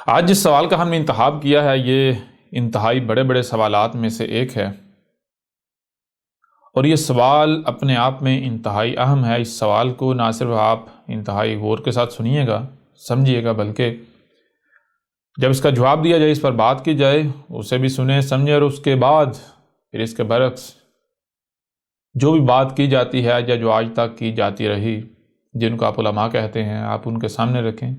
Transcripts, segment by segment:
آج جس سوال کا ہم نے انتخاب کیا ہے یہ انتہائی بڑے بڑے سوالات میں سے ایک ہے، اور یہ سوال اپنے آپ میں انتہائی اہم ہے۔ اس سوال کو نہ صرف آپ انتہائی غور کے ساتھ سنیے گا، سمجھیے گا، بلکہ جب اس کا جواب دیا جائے، اس پر بات کی جائے، اسے بھی سنیں سمجھیں، اور اس کے بعد پھر اس کے برعکس جو بھی بات کی جاتی ہے یا جو آج تک کی جاتی رہی، جن کو آپ علماء کہتے ہیں، آپ ان کے سامنے رکھیں،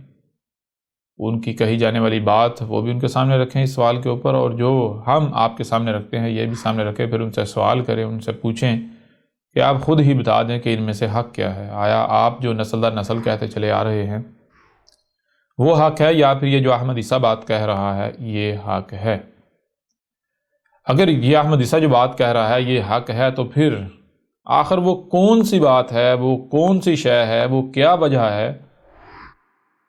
ان کی کہی جانے والی بات وہ بھی ان کے سامنے رکھیں اس سوال کے اوپر، اور جو ہم آپ کے سامنے رکھتے ہیں یہ بھی سامنے رکھیں۔ پھر ان سے سوال کریں، ان سے پوچھیں کہ آپ خود ہی بتا دیں کہ ان میں سے حق کیا ہے۔ آیا آپ جو نسل در نسل کہتے چلے آ رہے ہیں وہ حق ہے، یا پھر یہ جو احمد عیسیٰ بات کہہ رہا ہے یہ حق ہے؟ اگر یہ احمد عیسیٰ جو بات کہہ رہا ہے یہ حق ہے، تو پھر آخر وہ کون سی بات ہے، وہ کون سی شے ہے، وہ کیا وجہ ہے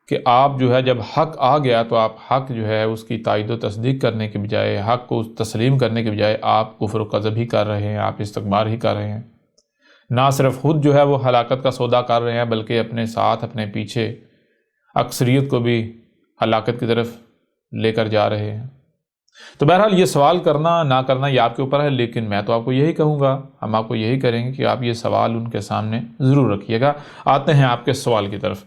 کہ آپ جو ہے جب حق آ گیا تو آپ حق جو ہے اس کی تائید و تصدیق کرنے کے بجائے، حق کو تسلیم کرنے کے بجائے آپ کفر و کذب ہی کر رہے ہیں، آپ استکبار ہی کر رہے ہیں۔ نہ صرف خود جو ہے وہ ہلاکت کا سودا کر رہے ہیں، بلکہ اپنے ساتھ اپنے پیچھے اکثریت کو بھی ہلاکت کی طرف لے کر جا رہے ہیں۔ تو بہرحال یہ سوال کرنا نہ کرنا یہ آپ کے اوپر ہے، لیکن میں تو آپ کو یہی کہوں گا، ہم آپ کو یہی کریں گے کہ آپ یہ سوال ان کے سامنے ضرور رکھیے گا۔ آتے ہیں آپ کے سوال کی طرف۔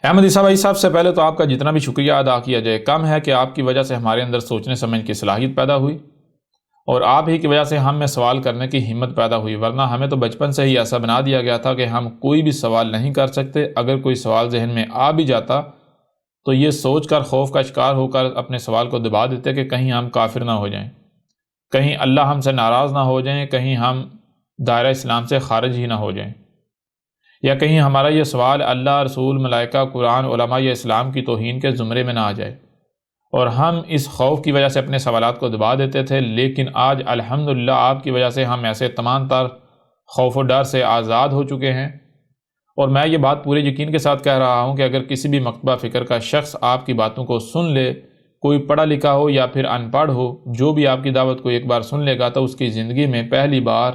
احمد عیسیٰ بھائی صاحب، سے پہلے تو آپ کا جتنا بھی شکریہ ادا کیا جائے کم ہے کہ آپ کی وجہ سے ہمارے اندر سوچنے سمجھنے کی صلاحیت پیدا ہوئی، اور آپ ہی کی وجہ سے ہم میں سوال کرنے کی ہمت پیدا ہوئی، ورنہ ہمیں تو بچپن سے ہی ایسا بنا دیا گیا تھا کہ ہم کوئی بھی سوال نہیں کر سکتے۔ اگر کوئی سوال ذہن میں آ بھی جاتا تو یہ سوچ کر خوف کا شکار ہو کر اپنے سوال کو دبا دیتے کہ کہیں ہم کافر نہ ہو جائیں، کہیں اللہ ہم سے ناراض نہ ہو جائیں، کہیں ہم دائرہ اسلام سے خارج ہی نہ ہو جائیں، یا کہیں ہمارا یہ سوال اللہ، رسول، ملائکہ، قرآن، علماء یا اسلام کی توہین کے زمرے میں نہ آ جائے، اور ہم اس خوف کی وجہ سے اپنے سوالات کو دبا دیتے تھے۔ لیکن آج الحمدللہ آپ کی وجہ سے ہم ایسے تمام تر خوف و ڈر سے آزاد ہو چکے ہیں، اور میں یہ بات پورے یقین کے ساتھ کہہ رہا ہوں کہ اگر کسی بھی مکتبہ فکر کا شخص آپ کی باتوں کو سن لے، کوئی پڑھا لکھا ہو یا پھر ان پڑھ ہو، جو بھی آپ کی دعوت کو ایک بار سن لے گا تو اس کی زندگی میں پہلی بار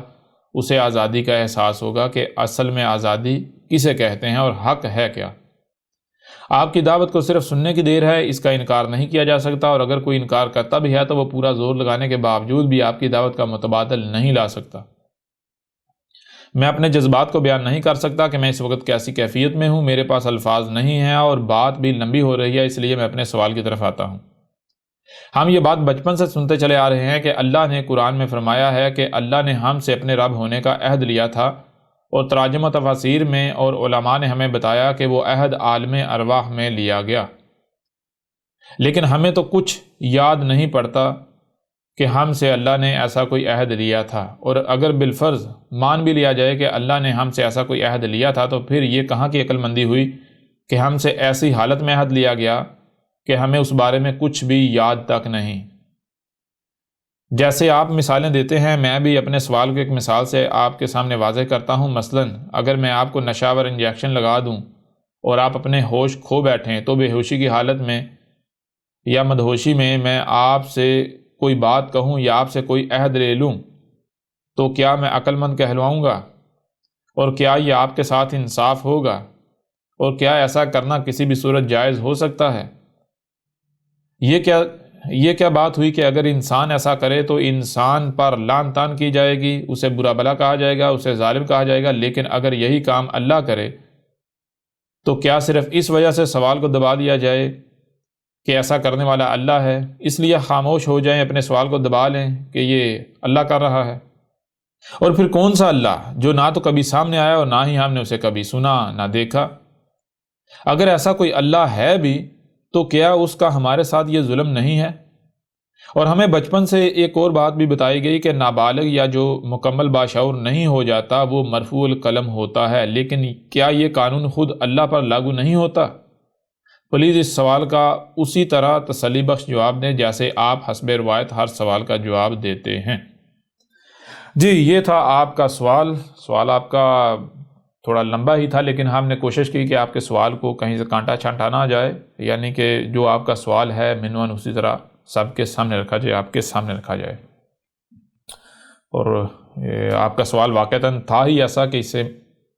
اسے آزادی کا احساس ہوگا کہ اصل میں آزادی کسے کہتے ہیں اور حق ہے کیا۔ آپ کی دعوت کو صرف سننے کی دیر ہے، اس کا انکار نہیں کیا جا سکتا، اور اگر کوئی انکار کرتا بھی ہے تو وہ پورا زور لگانے کے باوجود بھی آپ کی دعوت کا متبادل نہیں لا سکتا۔ میں اپنے جذبات کو بیان نہیں کر سکتا کہ میں اس وقت کیسی کیفیت میں ہوں، میرے پاس الفاظ نہیں ہیں، اور بات بھی لمبی ہو رہی ہے، اس لیے میں اپنے سوال کی طرف آتا ہوں۔ ہم یہ بات بچپن سے سنتے چلے آ رہے ہیں کہ اللہ نے قرآن میں فرمایا ہے کہ اللہ نے ہم سے اپنے رب ہونے کا عہد لیا تھا، اور تراجم و تفاسیر میں اور علماء نے ہمیں بتایا کہ وہ عہد عالم ارواح میں لیا گیا، لیکن ہمیں تو کچھ یاد نہیں پڑتا کہ ہم سے اللہ نے ایسا کوئی عہد لیا تھا۔ اور اگر بالفرض مان بھی لیا جائے کہ اللہ نے ہم سے ایسا کوئی عہد لیا تھا، تو پھر یہ کہاں کی عقل مندی ہوئی کہ ہم سے ایسی حالت میں عہد لیا گیا کہ ہمیں اس بارے میں کچھ بھی یاد تک نہیں۔ جیسے آپ مثالیں دیتے ہیں، میں بھی اپنے سوال کو ایک مثال سے آپ کے سامنے واضح کرتا ہوں۔ مثلاً اگر میں آپ کو نشہ آور انجیکشن لگا دوں اور آپ اپنے ہوش کھو بیٹھیں، تو بے ہوشی کی حالت میں یا مدہوشی میں آپ سے کوئی بات کہوں یا آپ سے کوئی عہد لے لوں، تو کیا میں عقل مند کہلواؤں گا؟ اور کیا یہ آپ کے ساتھ انصاف ہوگا؟ اور کیا ایسا کرنا کسی بھی صورت جائز ہو سکتا ہے؟ یہ کیا بات ہوئی کہ اگر انسان ایسا کرے تو انسان پر لعن طعن کی جائے گی، اسے برا بلا کہا جائے گا، اسے ظالم کہا جائے گا، لیکن اگر یہی کام اللہ کرے تو کیا صرف اس وجہ سے سوال کو دبا دیا جائے کہ ایسا کرنے والا اللہ ہے، اس لیے خاموش ہو جائیں، اپنے سوال کو دبا لیں کہ یہ اللہ کر رہا ہے؟ اور پھر کون سا اللہ جو نہ تو کبھی سامنے آیا اور نہ ہی ہم نے اسے کبھی سنا نہ دیکھا؟ اگر ایسا کوئی اللہ ہے بھی تو کیا اس کا ہمارے ساتھ یہ ظلم نہیں ہے؟ اور ہمیں بچپن سے ایک اور بات بھی بتائی گئی کہ نابالغ یا جو مکمل باشعور نہیں ہو جاتا وہ مرفوع القلم ہوتا ہے، لیکن کیا یہ قانون خود اللہ پر لاگو نہیں ہوتا؟ پلیز اس سوال کا اسی طرح تسلی بخش جواب دیں جیسے آپ حسب روایت ہر سوال کا جواب دیتے ہیں۔ جی، یہ تھا آپ کا سوال آپ کا تھوڑا لمبا ہی تھا، لیکن ہم نے کوشش کی کہ آپ کے سوال کو کہیں سے کانٹا چھانٹا نہ جائے، یعنی کہ جو آپ کا سوال ہے منوان اسی طرح سب کے سامنے رکھا جائے، آپ کے سامنے رکھا جائے۔ اور آپ کا سوال واقعتاً تھا ہی ایسا کہ اسے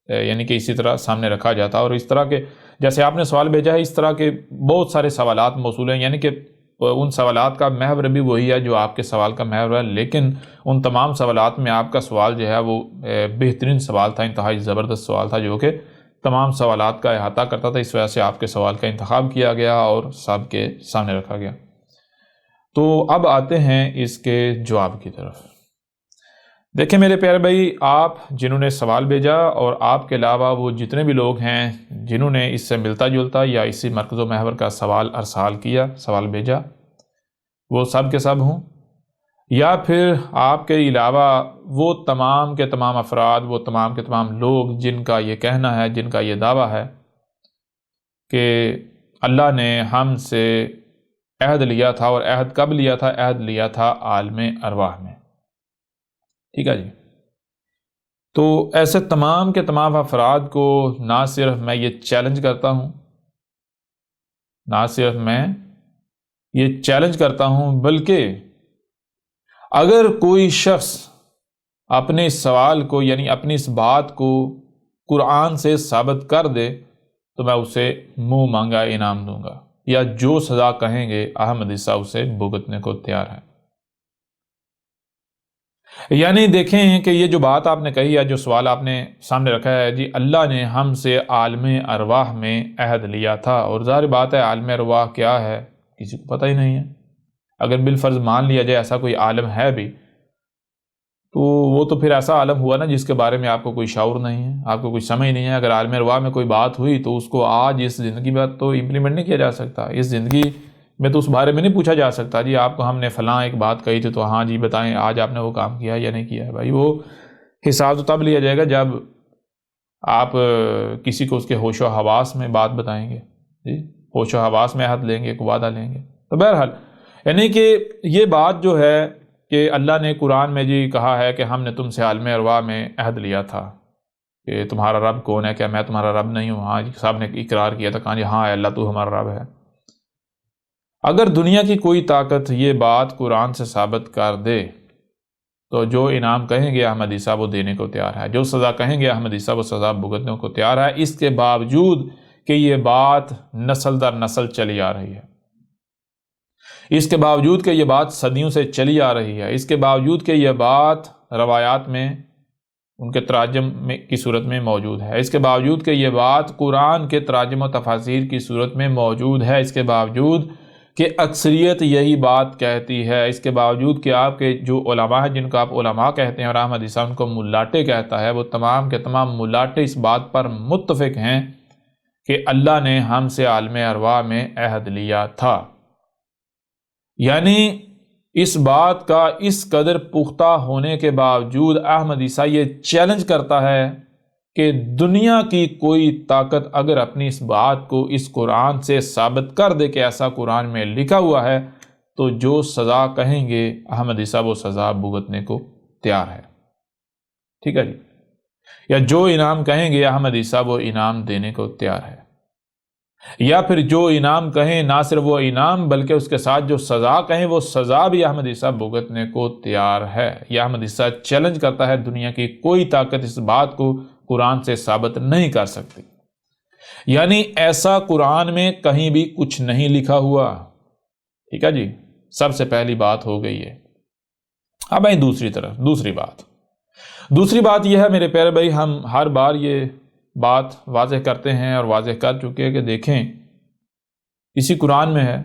یعنی کہ اسی طرح سامنے رکھا جاتا، اور اس طرح کے جیسے آپ نے سوال بھیجا ہے اس طرح کے بہت سارے سوالات موصول ہیں، یعنی کہ ان سوالات کا محور بھی وہی ہے جو آپ کے سوال کا محور ہے، لیکن ان تمام سوالات میں آپ کا سوال جو ہے وہ بہترین سوال تھا، انتہائی زبردست سوال تھا جو کہ تمام سوالات کا احاطہ کرتا تھا، اس وجہ سے آپ کے سوال کا انتخاب کیا گیا اور سب کے سامنے رکھا گیا۔ تو اب آتے ہیں اس کے جواب کی طرف۔ دیکھیں میرے پیارے بھائی، آپ جنہوں نے سوال بھیجا اور آپ کے علاوہ وہ جتنے بھی لوگ ہیں جنہوں نے اس سے ملتا جلتا یا اسی مرکز و محور کا سوال ارسال کیا، سوال بھیجا، وہ سب کے سب ہوں، یا پھر آپ کے علاوہ وہ تمام کے تمام افراد، وہ تمام کے تمام لوگ جن کا یہ کہنا ہے، جن کا یہ دعویٰ ہے کہ اللہ نے ہم سے عہد لیا تھا، اور عہد کب لیا تھا؟ عہد لیا تھا عالم ارواح میں، ٹھیک ہے جی۔ تو ایسے تمام کے تمام افراد کو نہ صرف میں یہ چیلنج کرتا ہوں، بلکہ اگر کوئی شخص اپنے اس سوال کو، یعنی اپنی اس بات کو قرآن سے ثابت کر دے تو میں اسے منہ مانگا انعام دوں گا، یا جو سزا کہیں گے احمدی صاحب اسے بھگتنے کو تیار ہے۔ یعنی دیکھیں کہ یہ جو بات آپ نے کہی ہے، جو سوال آپ نے سامنے رکھا ہے، جی اللہ نے ہم سے عالم ارواح میں عہد لیا تھا، اور ظاہر بات ہے عالم ارواح کیا ہے کسی کو پتہ ہی نہیں ہے۔ اگر بالفرض مان لیا جائے ایسا کوئی عالم ہے بھی، تو وہ تو پھر ایسا عالم ہوا نا جس کے بارے میں آپ کو کوئی شعور نہیں ہے، آپ کو کوئی سمجھ نہیں ہے۔ اگر عالم ارواح میں کوئی بات ہوئی تو اس کو آج اس زندگی میں تو امپلیمنٹ نہیں کیا جا سکتا، اس زندگی میں تو اس بارے میں نہیں پوچھا جا سکتا جی آپ کو ہم نے فلاں ایک بات کہی تھی تو ہاں جی بتائیں آج آپ نے وہ کام کیا ہے یا نہیں کیا ہے۔ بھائی وہ حساب تو تب لیا جائے گا جب آپ کسی کو اس کے ہوش و حواس میں بات بتائیں گے، جی ہوش و حواس میں عہد لیں گے، ایک وعدہ لیں گے۔ تو بہرحال یعنی کہ یہ بات جو ہے کہ اللہ نے قرآن میں جی کہا ہے کہ ہم نے تم سے عالم ارواح میں عہد لیا تھا کہ تمہارا رب کون ہے، کیا میں تمہارا رب نہیں ہوں؟ ہاں جی صاحب نے اقرار کیا تھا، کہا جی ہاں اللہ تو ہمارا رب ہے۔ اگر دنیا کی کوئی طاقت یہ بات قرآن سے ثابت کر دے تو جو انعام کہیں گے احمد عیسیٰ وہ دینے کو تیار ہے، جو سزا کہیں گے احمد عیسیٰ وہ سزا بھگتنے کو تیار ہے، اس کے باوجود کہ یہ بات نسل در نسل چلی آ رہی ہے، اس کے باوجود کہ یہ بات صدیوں سے چلی آ رہی ہے، اس کے باوجود کہ یہ بات روایات میں ان کے تراجم کی صورت میں موجود ہے، اس کے باوجود کہ یہ بات قرآن کے تراجم و تفاسیر کی صورت میں موجود ہے، اس کے باوجود کہ اکثریت یہی بات کہتی ہے، اس کے باوجود کہ آپ کے جو علماء ہیں جن کو آپ علماء کہتے ہیں اور احمد عیسیٰ ان کو ملاٹے کہتا ہے، وہ تمام کے تمام ملاٹے اس بات پر متفق ہیں کہ اللہ نے ہم سے عالم ارواح میں عہد لیا تھا۔ یعنی اس بات کا اس قدر پختہ ہونے کے باوجود احمد عیسیٰ یہ چیلنج کرتا ہے کہ دنیا کی کوئی طاقت اگر اپنی اس بات کو اس قرآن سے ثابت کر دے کہ ایسا قرآن میں لکھا ہوا ہے تو جو سزا کہیں گے احمد عیسیٰ وہ سزا بھگتنے کو تیار ہے، ٹھیک ہے جی، یا جو انعام کہیں گے احمد عیسیٰ وہ انعام دینے کو تیار ہے، یا پھر جو انعام کہیں نہ صرف وہ انعام بلکہ اس کے ساتھ جو سزا کہیں وہ سزا بھی احمد عیسیٰ بھگتنے کو تیار ہے۔ یہ احمد عیسیٰ چیلنج کرتا ہے دنیا کی کوئی طاقت اس بات کو قرآن سے ثابت نہیں کر سکتی، یعنی ایسا قرآن میں کہیں بھی کچھ نہیں لکھا ہوا، ٹھیک ہے جی، سب سے پہلی بات ہو گئی ہے۔ اب آئیں دوسری بات یہ ہے میرے پیارے بھائی، ہم ہر بار یہ بات واضح کرتے ہیں اور واضح کر چکے ہیں کہ دیکھیں اسی قرآن میں ہے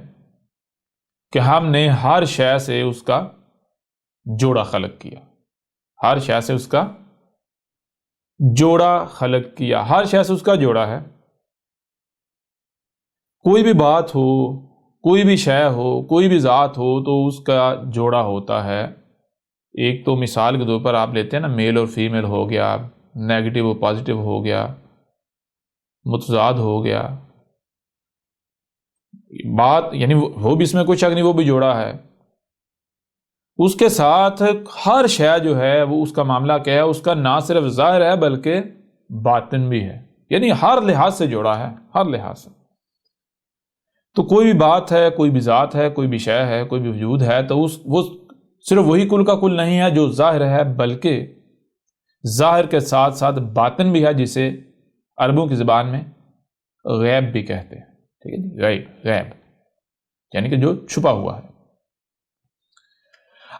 کہ ہم نے ہر شے سے اس کا جوڑا خلق کیا، ہر شے سے اس کا جوڑا خلق کیا، ہر شے سے اس کا جوڑا ہے۔ کوئی بھی بات ہو، کوئی بھی شے ہو، کوئی بھی ذات ہو تو اس کا جوڑا ہوتا ہے۔ ایک تو مثال کے طور پر آپ لیتے ہیں نا، میل اور فیمیل ہو گیا، نیگیٹو اور پازیٹیو ہو گیا، متضاد ہو گیا، بات یعنی وہ بھی اس میں کوئی شک نہیں، وہ بھی جوڑا ہے۔ اس کے ساتھ ہر شے جو ہے وہ اس کا معاملہ کیا ہے، اس کا نہ صرف ظاہر ہے بلکہ باطن بھی ہے، یعنی ہر لحاظ سے جوڑا ہے، ہر لحاظ سے۔ تو کوئی بھی بات ہے، کوئی بھی ذات ہے، کوئی بھی شے ہے، کوئی بھی وجود ہے، تو وہ صرف وہی کل کا کل نہیں ہے جو ظاہر ہے، بلکہ ظاہر کے ساتھ ساتھ باطن بھی ہے، جسے عربوں کی زبان میں غیب بھی کہتے ہیں، ٹھیک ہے جی، غیب یعنی کہ جو چھپا ہوا ہے۔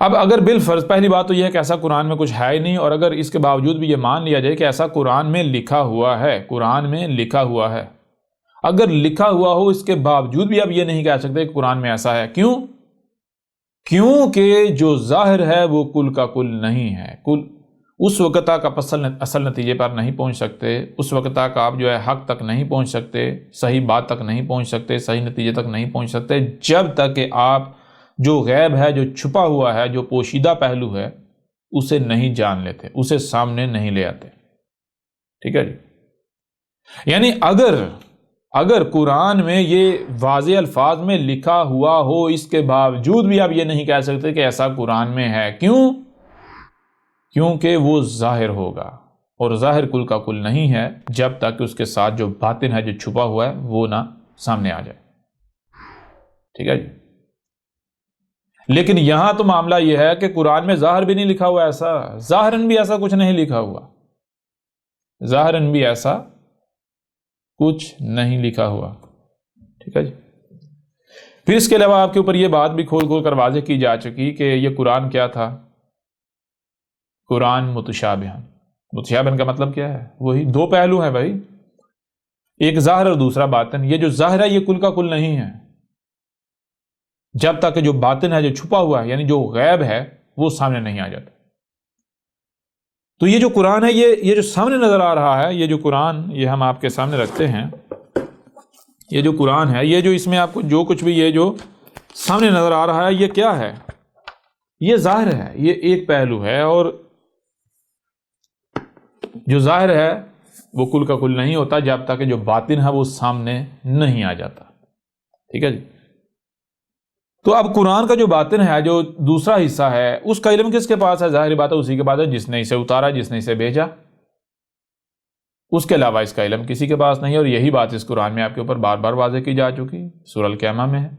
اب اگر بالفرض، پہلی بات تو یہ ہے کہ ایسا قرآن میں کچھ ہے ہی نہیں، اور اگر اس کے باوجود بھی یہ مان لیا جائے کہ ایسا قرآن میں لکھا ہوا ہے، قرآن میں لکھا ہوا ہے، اگر لکھا ہوا ہو اس کے باوجود بھی اب یہ نہیں کہہ سکتے کہ قرآن میں ایسا ہے، کیونکہ جو ظاہر ہے وہ کل کا کل نہیں ہے، اس وقت تک آپ اصل نتیجے پر نہیں پہنچ سکتے، اس وقت تک آپ جو ہے حق تک نہیں پہنچ سکتے، صحیح بات تک نہیں پہنچ سکتے، صحیح نتیجے تک نہیں پہنچ سکتے، جب تک کہ آپ جو غیب ہے، جو چھپا ہوا ہے، جو پوشیدہ پہلو ہے، اسے نہیں جان لیتے، اسے سامنے نہیں لے آتے، ٹھیک ہے جی۔ یعنی اگر قرآن میں یہ واضح الفاظ میں لکھا ہوا ہو، اس کے باوجود بھی آپ یہ نہیں کہہ سکتے کہ ایسا قرآن میں ہے، کیونکہ وہ ظاہر ہوگا، اور ظاہر کل کا کل نہیں ہے جب تک کہ اس کے ساتھ جو باطن ہے، جو چھپا ہوا ہے، وہ نہ سامنے آ جائے، ٹھیک ہے جی۔ لیکن یہاں تو معاملہ یہ ہے کہ قرآن میں ظاہر بھی نہیں لکھا ہوا، ایسا ظاہراً بھی ایسا کچھ نہیں لکھا ہوا، ظاہراً بھی ایسا کچھ نہیں لکھا ہوا، ٹھیک ہے جی۔ پھر اس کے علاوہ آپ کے اوپر یہ بات بھی کھول کر واضح کی جا چکی کہ یہ قرآن کیا تھا، قرآن متشابہن کا مطلب کیا ہے؟ وہی دو پہلو ہیں بھائی، ایک ظاہر اور دوسرا باطن۔ یہ جو ظاہر ہے یہ کل کا کل نہیں ہے جب تک کہ جو باطن ہے، جو چھپا ہوا ہے، یعنی جو غیب ہے، وہ سامنے نہیں آ جاتا۔ تو یہ جو قرآن ہے، یہ جو سامنے نظر آ رہا ہے، یہ جو قرآن یہ ہم آپ کے سامنے رکھتے ہیں، یہ جو قرآن ہے، یہ جو اس میں آپ کو جو کچھ بھی یہ جو سامنے نظر آ رہا ہے، یہ کیا ہے؟ یہ ظاہر ہے، یہ ایک پہلو ہے، اور جو ظاہر ہے وہ کل کا کل نہیں ہوتا جب تک کہ جو باطن ہے وہ سامنے نہیں آ جاتا، ٹھیک ہے جی۔ تو اب قرآن کا جو باطن ہے، جو دوسرا حصہ ہے، اس کا علم کس کے پاس ہے؟ ظاہری بات ہے اسی کے پاس ہے جس نے اسے اتارا، جس نے اسے بھیجا، اس کے علاوہ اس کا علم کسی کے پاس نہیں ہے۔ اور یہی بات اس قرآن میں آپ کے اوپر بار بار واضح کی جا چکی، سورہ القیامہ میں ہے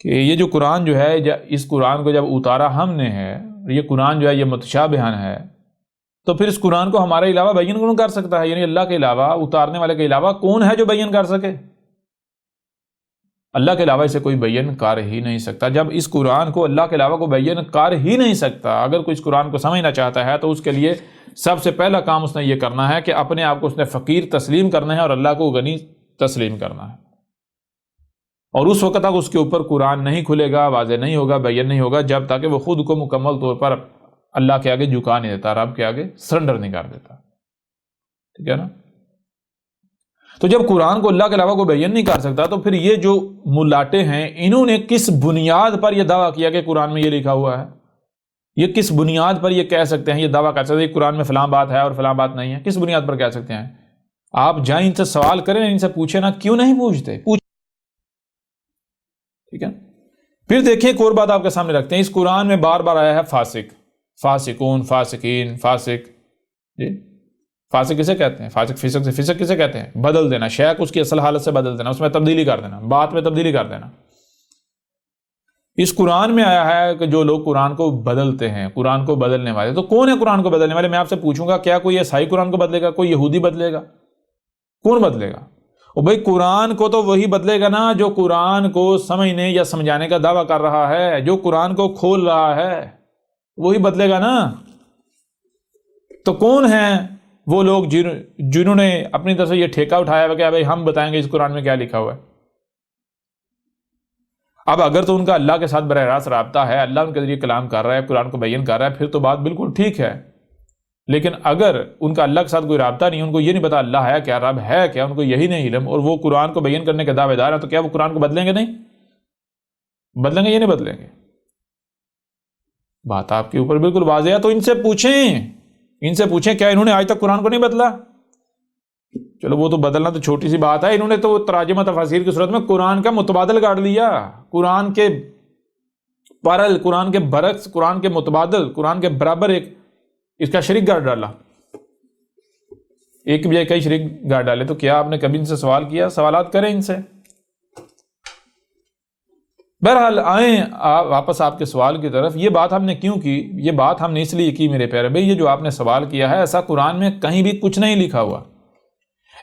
کہ یہ جو قرآن جو ہے، اس قرآن کو جب اتارا ہم نے ہے، یہ قرآن جو ہے یہ متشابہن ہے، تو پھر اس قرآن کو ہمارے علاوہ بیان کون کر سکتا ہے؟ یعنی اللہ کے علاوہ، اتارنے والے کے علاوہ کون ہے جو بیان کر سکے؟ اللہ کے علاوہ اسے کوئی بیان کر ہی نہیں سکتا۔ جب اس قرآن کو اللہ کے علاوہ کو بیان کر ہی نہیں سکتا، اگر کوئی اس قرآن کو سمجھنا چاہتا ہے تو اس کے لیے سب سے پہلا کام اس نے یہ کرنا ہے کہ اپنے آپ کو اس نے فقیر تسلیم کرنا ہے اور اللہ کو غنی تسلیم کرنا ہے، اور اس وقت تک اس کے اوپر قرآن نہیں کھلے گا، واضح نہیں ہوگا، بیان نہیں ہوگا جب تک کہ وہ خود کو مکمل طور پر اللہ کے آگے جھکا نہیں دیتا، رب کے آگے سرنڈر نہیں کر دیتا، ٹھیک ہے نا۔ تو جب قرآن کو اللہ کے علاوہ کو بیان نہیں کر سکتا، تو پھر یہ جو ملاٹے ہیں، انہوں نے کس بنیاد پر یہ دعویٰ کیا کہ قرآن میں یہ لکھا ہوا ہے؟ یہ کس بنیاد پر یہ کہہ سکتے ہیں، یہ دعویٰ کر سکتے ہیں کہ قرآن میں فلاں بات ہے اور فلاں بات نہیں ہے؟ کس بنیاد پر کہہ سکتے ہیں؟ آپ جائیں ان سے سوال کریں، ان سے پوچھیں نا، کیوں نہیں پوچھتے؟ ٹھیک ہے۔ پھر دیکھیں ایک اور بات آپ کے سامنے رکھتے ہیں، اس قرآن میں بار بار آیا ہے فاسق، فاسقون، فاسقین، فاسق، جی فاسق کسے کہتے ہیں؟ فسق کسے کہتے ہیں؟ بدل دینا، شے کو اس کی اصل حالت سے بدل دینا، اس میں تبدیلی کر دینا، بات میں تبدیلی کر دینا۔ اس قرآن میں آیا ہے کہ جو لوگ قرآن کو بدلتے ہیں، قرآن کو بدلنے والے، تو کون ہے قرآن کو بدلنے والے؟ میں آپ سے پوچھوں گا، کیا کوئی عیسائی قرآن کو بدلے گا؟ کوئی یہودی بدلے گا؟ کون بدلے گا؟ اور بھائی قرآن کو تو وہی بدلے گا نا جو قرآن کو سمجھنے یا سمجھانے کا دعویٰ کر رہا ہے، جو قرآن کو کھول رہا ہے، وہی بدلے گا نا۔ تو کون ہیں وہ لوگ جنہوں نے اپنی طرف سے یہ ٹھیکہ اٹھایا ہوا کہ بھائی ہم بتائیں گے اس قرآن میں کیا لکھا ہوا ہے؟ اب اگر تو ان کا اللہ کے ساتھ براہ راست رابطہ ہے، اللہ ان کے ذریعے کلام کر رہا ہے، قرآن کو بیان کر رہا ہے، پھر تو بات بالکل ٹھیک ہے۔ لیکن اگر ان کا اللہ کے ساتھ کوئی رابطہ نہیں، ان کو یہ نہیں پتا اللہ ہے کیا، رب ہے کیا، ان کو یہی نہیں علم، اور وہ قرآن کو بیان کرنے کے دعوے دار ہیں، تو کیا وہ قرآن کو بدلیں گے؟ نہیں بدلیں گے، یہ نہیں بدلیں گے۔ بات آپ کے اوپر بالکل واضح ہے۔ تو ان سے پوچھیں کیا انہوں نے آج تک قرآن کو نہیں بدلا؟ چلو وہ تو بدلنا تو چھوٹی سی بات ہے، انہوں نے تو تراجمہ تفاسیر کی صورت میں قرآن کا متبادل کاٹ لیا، قرآن کے پارل، قرآن کے برعکس، قرآن کے متبادل، قرآن کے برابر ایک اس کا شریک گاڑ ڈالا، ایک بجائے کئی شریک گاڑ ڈالے۔ تو کیا آپ نے کبھی ان سے سوال کیا؟ سوالات کریں ان سے۔ بہرحال آئیں واپس آپ کے سوال کی طرف۔ یہ بات ہم نے کیوں کی؟ یہ بات ہم نے اس لیے کی میرے پیارے بھائی، یہ جو آپ نے سوال کیا ہے، ایسا قرآن میں کہیں بھی کچھ نہیں لکھا ہوا۔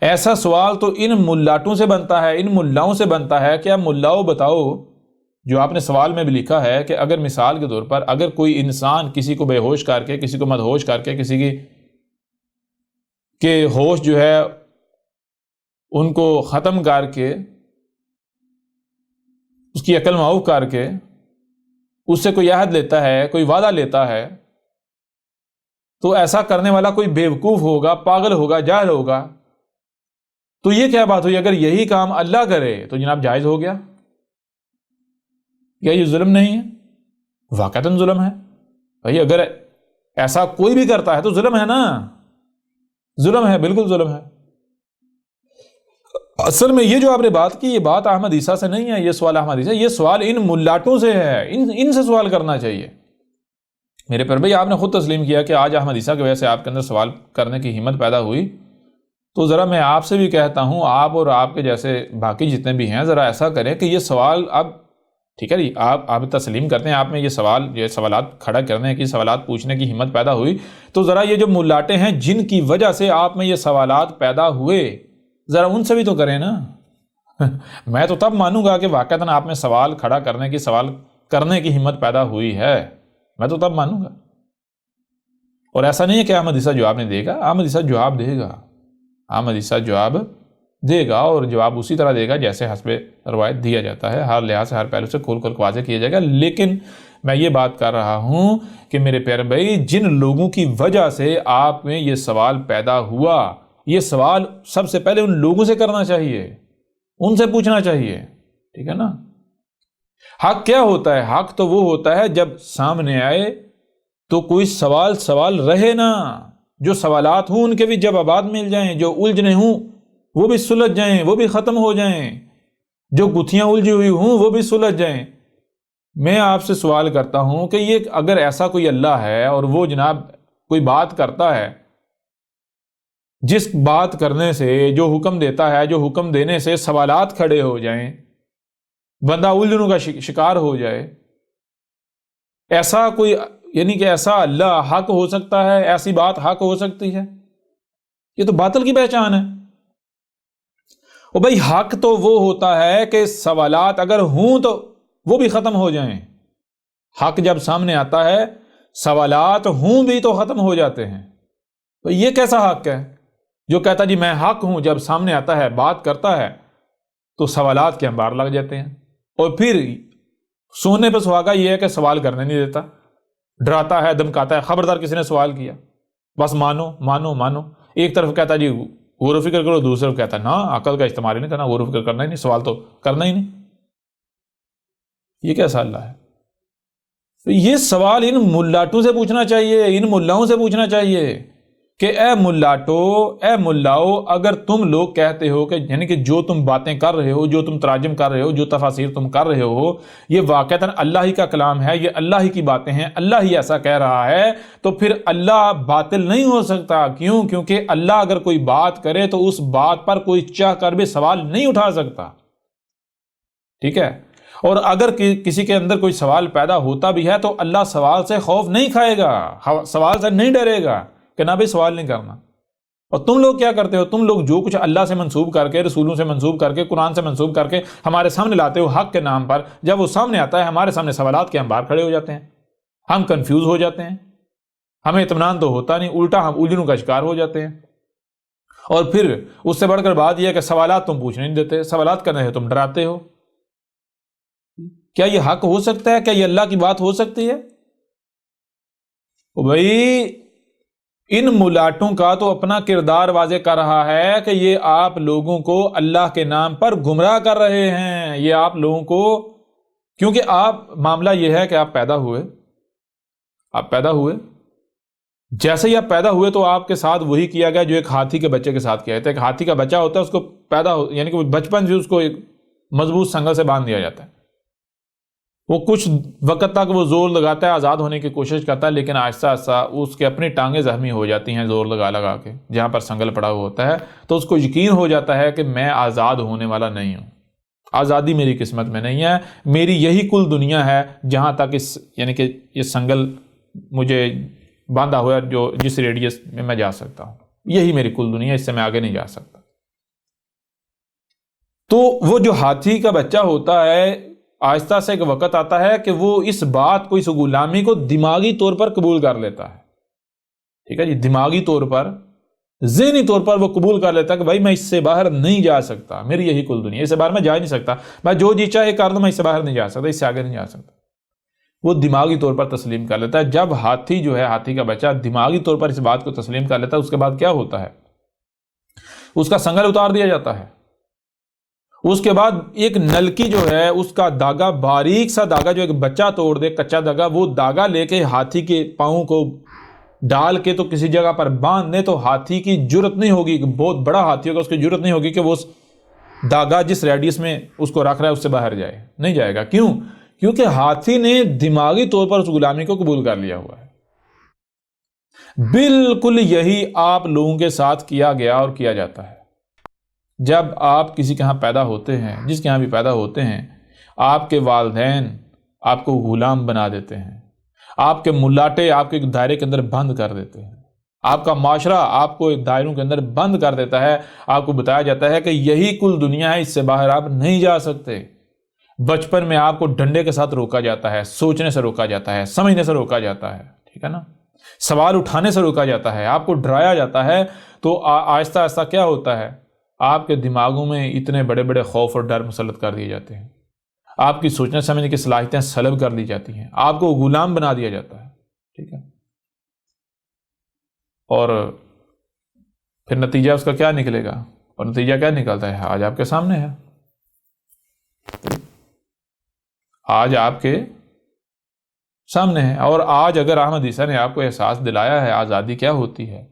ایسا سوال تو ان ملاٹوں سے بنتا ہے، ان ملاؤں سے بنتا ہے کہ اب ملاؤ بتاؤ، جو آپ نے سوال میں بھی لکھا ہے کہ اگر مثال کے طور پر اگر کوئی انسان کسی کو بے ہوش کر کے، کسی کو مدہوش کر کے، کسی کی کہ ہوش جو ہے ان کو ختم کر کے، اس کی عقل معاف کر کے اس سے کوئی عہد لیتا ہے، کوئی وعدہ لیتا ہے، تو ایسا کرنے والا کوئی بیوقوف ہوگا، پاگل ہوگا، جاہل ہوگا۔ تو یہ کیا بات ہوئی؟ اگر یہی کام اللہ کرے تو جناب جائز ہو گیا، کیا یہ ظلم نہیں ہے؟ واقعتاً ظلم ہے بھائی، اگر ایسا کوئی بھی کرتا ہے تو ظلم ہے نا، ظلم ہے، بالکل ظلم ہے۔ اصل میں یہ جو آپ نے بات کی، یہ بات احمد عیسیٰ سے نہیں ہے، یہ سوال احمد عیسیٰ، یہ سوال ان ملاٹوں سے ہے، ان سے سوال کرنا چاہیے میرے پر بھائی۔ آپ نے خود تسلیم کیا کہ آج احمد عیسیٰ کی وجہ سے آپ کے اندر سوال کرنے کی ہمت پیدا ہوئی، تو ذرا میں آپ سے بھی کہتا ہوں، آپ اور آپ کے جیسے باقی جتنے بھی ہیں، ذرا ایسا کریں کہ یہ سوال اب ٹھیک ہے جی، آپ تسلیم کرتے ہیں، آپ میں یہ سوالات کھڑا کرنے کی، سوالات پوچھنے کی ہمت پیدا ہوئی، تو ذرا یہ جو ملاٹے ہیں جن کی وجہ سے آپ میں یہ سوالات پیدا ہوئے، ذرا ان سے بھی تو کریں نا۔ میں تو تب مانوں گا کہ واقعتاً آپ میں سوال کھڑا کرنے کی ہمت پیدا ہوئی ہے، میں تو تب مانوں گا۔ اور ایسا نہیں ہے کہ احمد عیسیٰ جواب نہیں دے گا، احمد عیسیٰ جواب دے گا، احمد عیسیٰ جواب دے گا، اور جواب اسی طرح دے گا جیسے حسب روایت دیا جاتا ہے، ہر لحاظ سے، ہر پہلو سے کھول کر واضح کیا جائے گا۔ لیکن میں یہ بات کر رہا ہوں کہ میرے پیارے بھائی، جن لوگوں کی وجہ سے آپ میں یہ سوال پیدا ہوا، یہ سوال سب سے پہلے ان لوگوں سے کرنا چاہیے، ان سے پوچھنا چاہیے، ٹھیک ہے نا۔ حق کیا ہوتا ہے؟ حق تو وہ ہوتا ہے جب سامنے آئے تو کوئی سوال رہے نا، جو سوالات ہوں ان کے بھی جوابات مل جائیں، جو الجھنے ہوں وہ بھی سلجھ جائیں، وہ بھی ختم ہو جائیں، جو گتھیاں الجھی ہوئی ہوں وہ بھی سلجھ جائیں۔ میں آپ سے سوال کرتا ہوں کہ یہ اگر ایسا کوئی اللہ ہے اور وہ جناب کوئی بات کرتا ہے، جس بات کرنے سے، جو حکم دیتا ہے، جو حکم دینے سے سوالات کھڑے ہو جائیں، بندہ الجھنوں کا شکار ہو جائے، ایسا کوئی یعنی کہ ایسا اللہ حق ہو سکتا ہے؟ ایسی بات حق ہو سکتی ہے؟ یہ تو باطل کی پہچان ہے۔ اور بھائی حق تو وہ ہوتا ہے کہ سوالات اگر ہوں تو وہ بھی ختم ہو جائیں۔ حق جب سامنے آتا ہے سوالات ہوں بھی تو ختم ہو جاتے ہیں۔ تو یہ کیسا حق ہے جو کہتا جی میں حق ہوں، جب سامنے آتا ہے بات کرتا ہے تو سوالات کے انبار لگ جاتے ہیں، اور پھر سونے پہ سہاگا یہ ہے کہ سوال کرنے نہیں دیتا، ڈراتا ہے، دمکاتا ہے، خبردار کسی نے سوال کیا بس مانو مانو مانو۔ ایک طرف کہتا جی غور و فکر کرو، دوسری طرف کہتا نا عقل کا استعمال ہی نہیں کرنا، غور و فکر کرنا ہی نہیں، سوال تو کرنا ہی نہیں۔ یہ کیسا اللہ ہے؟ تو یہ سوال ان ملاٹوں سے پوچھنا چاہیے، ان ملاؤں سے پوچھنا چاہیے کہ اے ملاٹو، اے ملاؤ، اگر تم لوگ کہتے ہو کہ یعنی کہ جو تم باتیں کر رہے ہو، جو تم تراجم کر رہے ہو، جو تفاسیر تم کر رہے ہو، یہ واقعتاً اللہ ہی کا کلام ہے، یہ اللہ ہی کی باتیں ہیں، اللہ ہی ایسا کہہ رہا ہے، تو پھر اللہ باطل نہیں ہو سکتا۔ کیوں؟ کیونکہ اللہ اگر کوئی بات کرے تو اس بات پر کوئی چاہ کر بھی سوال نہیں اٹھا سکتا، ٹھیک ہے؟ اور اگر کسی کے اندر کوئی سوال پیدا ہوتا بھی ہے تو اللہ سوال سے خوف نہیں کھائے گا، سوال سے نہیں ڈرے گا کہ نہ بھی سوال نہیں کرنا۔ اور تم لوگ کیا کرتے ہو؟ تم لوگ جو کچھ اللہ سے منسوب کر کے، رسولوں سے منسوب کر کے، قرآن سے منسوب کر کے ہمارے سامنے لاتے ہو حق کے نام پر، جب وہ سامنے آتا ہے ہمارے سامنے سوالات کے انبار کھڑے ہو جاتے ہیں، ہم کنفیوز ہو جاتے ہیں، ہمیں اطمینان تو ہوتا نہیں، الٹا ہم الجھنوں کا شکار ہو جاتے ہیں۔ اور پھر اس سے بڑھ کر بات یہ ہے کہ سوالات تم پوچھنے نہیں دیتے، سوالات کرنے سے تم ڈراتے ہو۔ کیا یہ حق ہو سکتا ہے؟ کیا یہ اللہ کی بات ہو سکتی ہے؟ بھائی ان ملاٹوں کا تو اپنا کردار واضح کر رہا ہے کہ یہ آپ لوگوں کو اللہ کے نام پر گمراہ کر رہے ہیں، یہ آپ لوگوں کو، کیونکہ معاملہ یہ ہے کہ آپ پیدا ہوئے، جیسے ہی آپ پیدا ہوئے تو آپ کے ساتھ وہی کیا گیا جو ایک ہاتھی کے بچے کے ساتھ کیا جاتا ہے۔ ایک ہاتھی کا بچہ ہوتا ہے، اس کو یعنی کہ بچپن سے اس کو ایک مضبوط سنگل سے باندھ دیا جاتا ہے، وہ کچھ وقت تک وہ زور لگاتا ہے، آزاد ہونے کی کوشش کرتا ہے، لیکن آہستہ آہستہ اس کے اپنی ٹانگیں زخمی ہو جاتی ہیں زور لگا کے، جہاں پر سنگل پڑا ہوا ہوتا ہے، تو اس کو یقین ہو جاتا ہے کہ میں آزاد ہونے والا نہیں ہوں، آزادی میری قسمت میں نہیں ہے، میری یہی کل دنیا ہے جہاں تک یعنی کہ یہ سنگل مجھے باندھا ہوا ہے، جس ریڈیس میں جا سکتا ہوں، یہی میری کل دنیا، اس سے میں آگے نہیں جا سکتا۔ تو وہ جو ہاتھی کا بچہ ہوتا ہے، آہستہ سے ایک وقت آتا ہے کہ وہ اس بات کو، اس غلامی کو دماغی طور پر قبول کر لیتا ہے، ٹھیک ہے جی، دماغی طور پر، ذہنی طور پر وہ قبول کر لیتا ہے کہ بھائی میں اس سے باہر نہیں جا سکتا، میری یہی کل دنیا، اس سے باہر میں جا ہی نہیں سکتا، میں جو جی چاہے کر دوں، میں اس سے باہر نہیں جا سکتا، اس سے آگے نہیں جا سکتا۔ وہ دماغی طور پر تسلیم کر لیتا ہے۔ جب ہاتھی جو ہے، ہاتھی کا بچہ دماغی طور پر اس بات کو تسلیم کر لیتا ہے، اس کے بعد کیا ہوتا ہے؟ اس کا سنگل اتار دیا جاتا ہے۔ اس کے بعد ایک نلکی جو ہے، اس کا داغا، باریک سا داغا جو ایک بچہ توڑ دے، کچا داغا، وہ داغا لے کے ہاتھی کے پاؤں کو ڈال کے تو کسی جگہ پر باندھ دے، تو ہاتھی کی جرت نہیں ہوگی، بہت بڑا ہاتھی ہوگا، اس کی جرت نہیں ہوگی کہ وہ اس داغا جس ریڈیس میں اس کو رکھ رہا ہے اس سے باہر جائے، نہیں جائے گا۔ کیوں؟ کیونکہ ہاتھی نے دماغی طور پر اس غلامی کو قبول کر لیا ہوا ہے۔ بالکل یہی آپ لوگوں کے ساتھ کیا گیا اور کیا جاتا ہے۔ جب آپ کسی کے ہاں پیدا ہوتے ہیں، جس کے ہاں بھی پیدا ہوتے ہیں، آپ کے والدین آپ کو غلام بنا دیتے ہیں، آپ کے ملاٹے آپ کو ایک دائرے کے اندر بند کر دیتے ہیں، آپ کا معاشرہ آپ کو ایک دائروں کے اندر بند کر دیتا ہے، آپ کو بتایا جاتا ہے کہ یہی کل دنیا ہے، اس سے باہر آپ نہیں جا سکتے۔ بچپن میں آپ کو ڈنڈے کے ساتھ روکا جاتا ہے، سوچنے سے روکا جاتا ہے، سمجھنے سے روکا جاتا ہے، ٹھیک ہے نا، سوال اٹھانے سے روکا جاتا ہے، آپ کو ڈرایا جاتا ہے۔ تو آہستہ آہستہ کیا ہوتا ہے؟ آپ کے دماغوں میں اتنے بڑے بڑے خوف اور ڈر مسلط کر دیے جاتے ہیں، آپ کی سوچنے سمجھنے کی صلاحیتیں سلب کر لی جاتی ہیں، آپ کو غلام بنا دیا جاتا ہے، ٹھیک ہے۔ اور پھر نتیجہ اس کا کیا نکلے گا؟ اور نتیجہ کیا نکلتا ہے؟ آج آپ کے سامنے ہے، آج آپ کے سامنے ہے۔ اور آج اگر احمد عیسیٰ نے آپ کو احساس دلایا ہے آزادی کیا ہوتی ہے،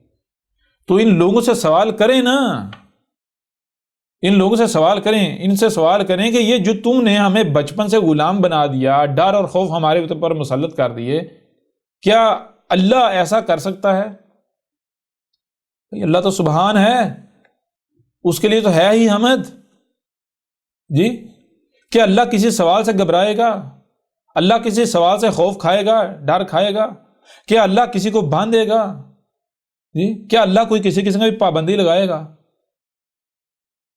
تو ان لوگوں سے سوال کریں نا، ان لوگوں سے سوال کریں، ان سے سوال کریں کہ یہ جو تم نے ہمیں بچپن سے غلام بنا دیا، ڈر اور خوف ہمارے اوپر مسلط کر دیے، کیا اللہ ایسا کر سکتا ہے؟ اللہ تو سبحان ہے، اس کے لیے تو ہے ہی حمد جی۔ کیا اللہ کسی سوال سے گھبرائے گا؟ اللہ کسی سوال سے خوف کھائے گا، ڈر کھائے گا؟ کیا اللہ کسی کو باندھے گا جی؟ کیا اللہ کوئی کسی قسم کی پابندی لگائے گا؟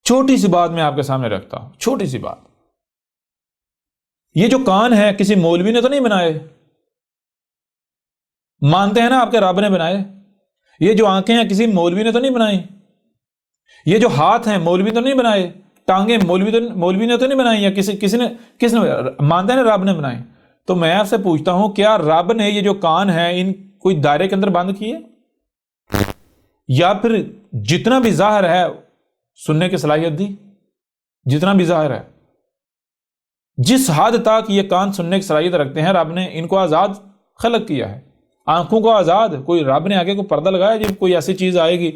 چھوٹی سی بات میں آپ کے سامنے رکھتا ہوں، چھوٹی سی بات، یہ جو کان ہے کسی مولوی نے تو نہیں بنائے، مانتے ہیں نا آپ کے رب نے بنائے۔ یہ جو آنکھیں ہیں کسی مولوی نے تو نہیں بنائی، یہ جو ہاتھ ہیں مولوی تو نہیں بنائے، ٹانگیں مولوی نے تو نہیں بنائی، یا کس نے مانتے ہیں نا رب نے بنائی۔ تو میں آپ سے پوچھتا ہوں، کیا رب نے یہ جو کان ہے ان کوئی دائرے کے اندر بند کیے، یا پھر جتنا بھی ظاہر ہے سننے کی صلاحیت دی؟ جتنا بھی ظاہر ہے، جس حد تک یہ کان سننے کی صلاحیت رکھتے ہیں، رب نے ان کو آزاد خلق کیا ہے، آنکھوں کو آزاد۔ کوئی رب نے آگے کو پردہ لگایا جب کوئی ایسی چیز آئے گی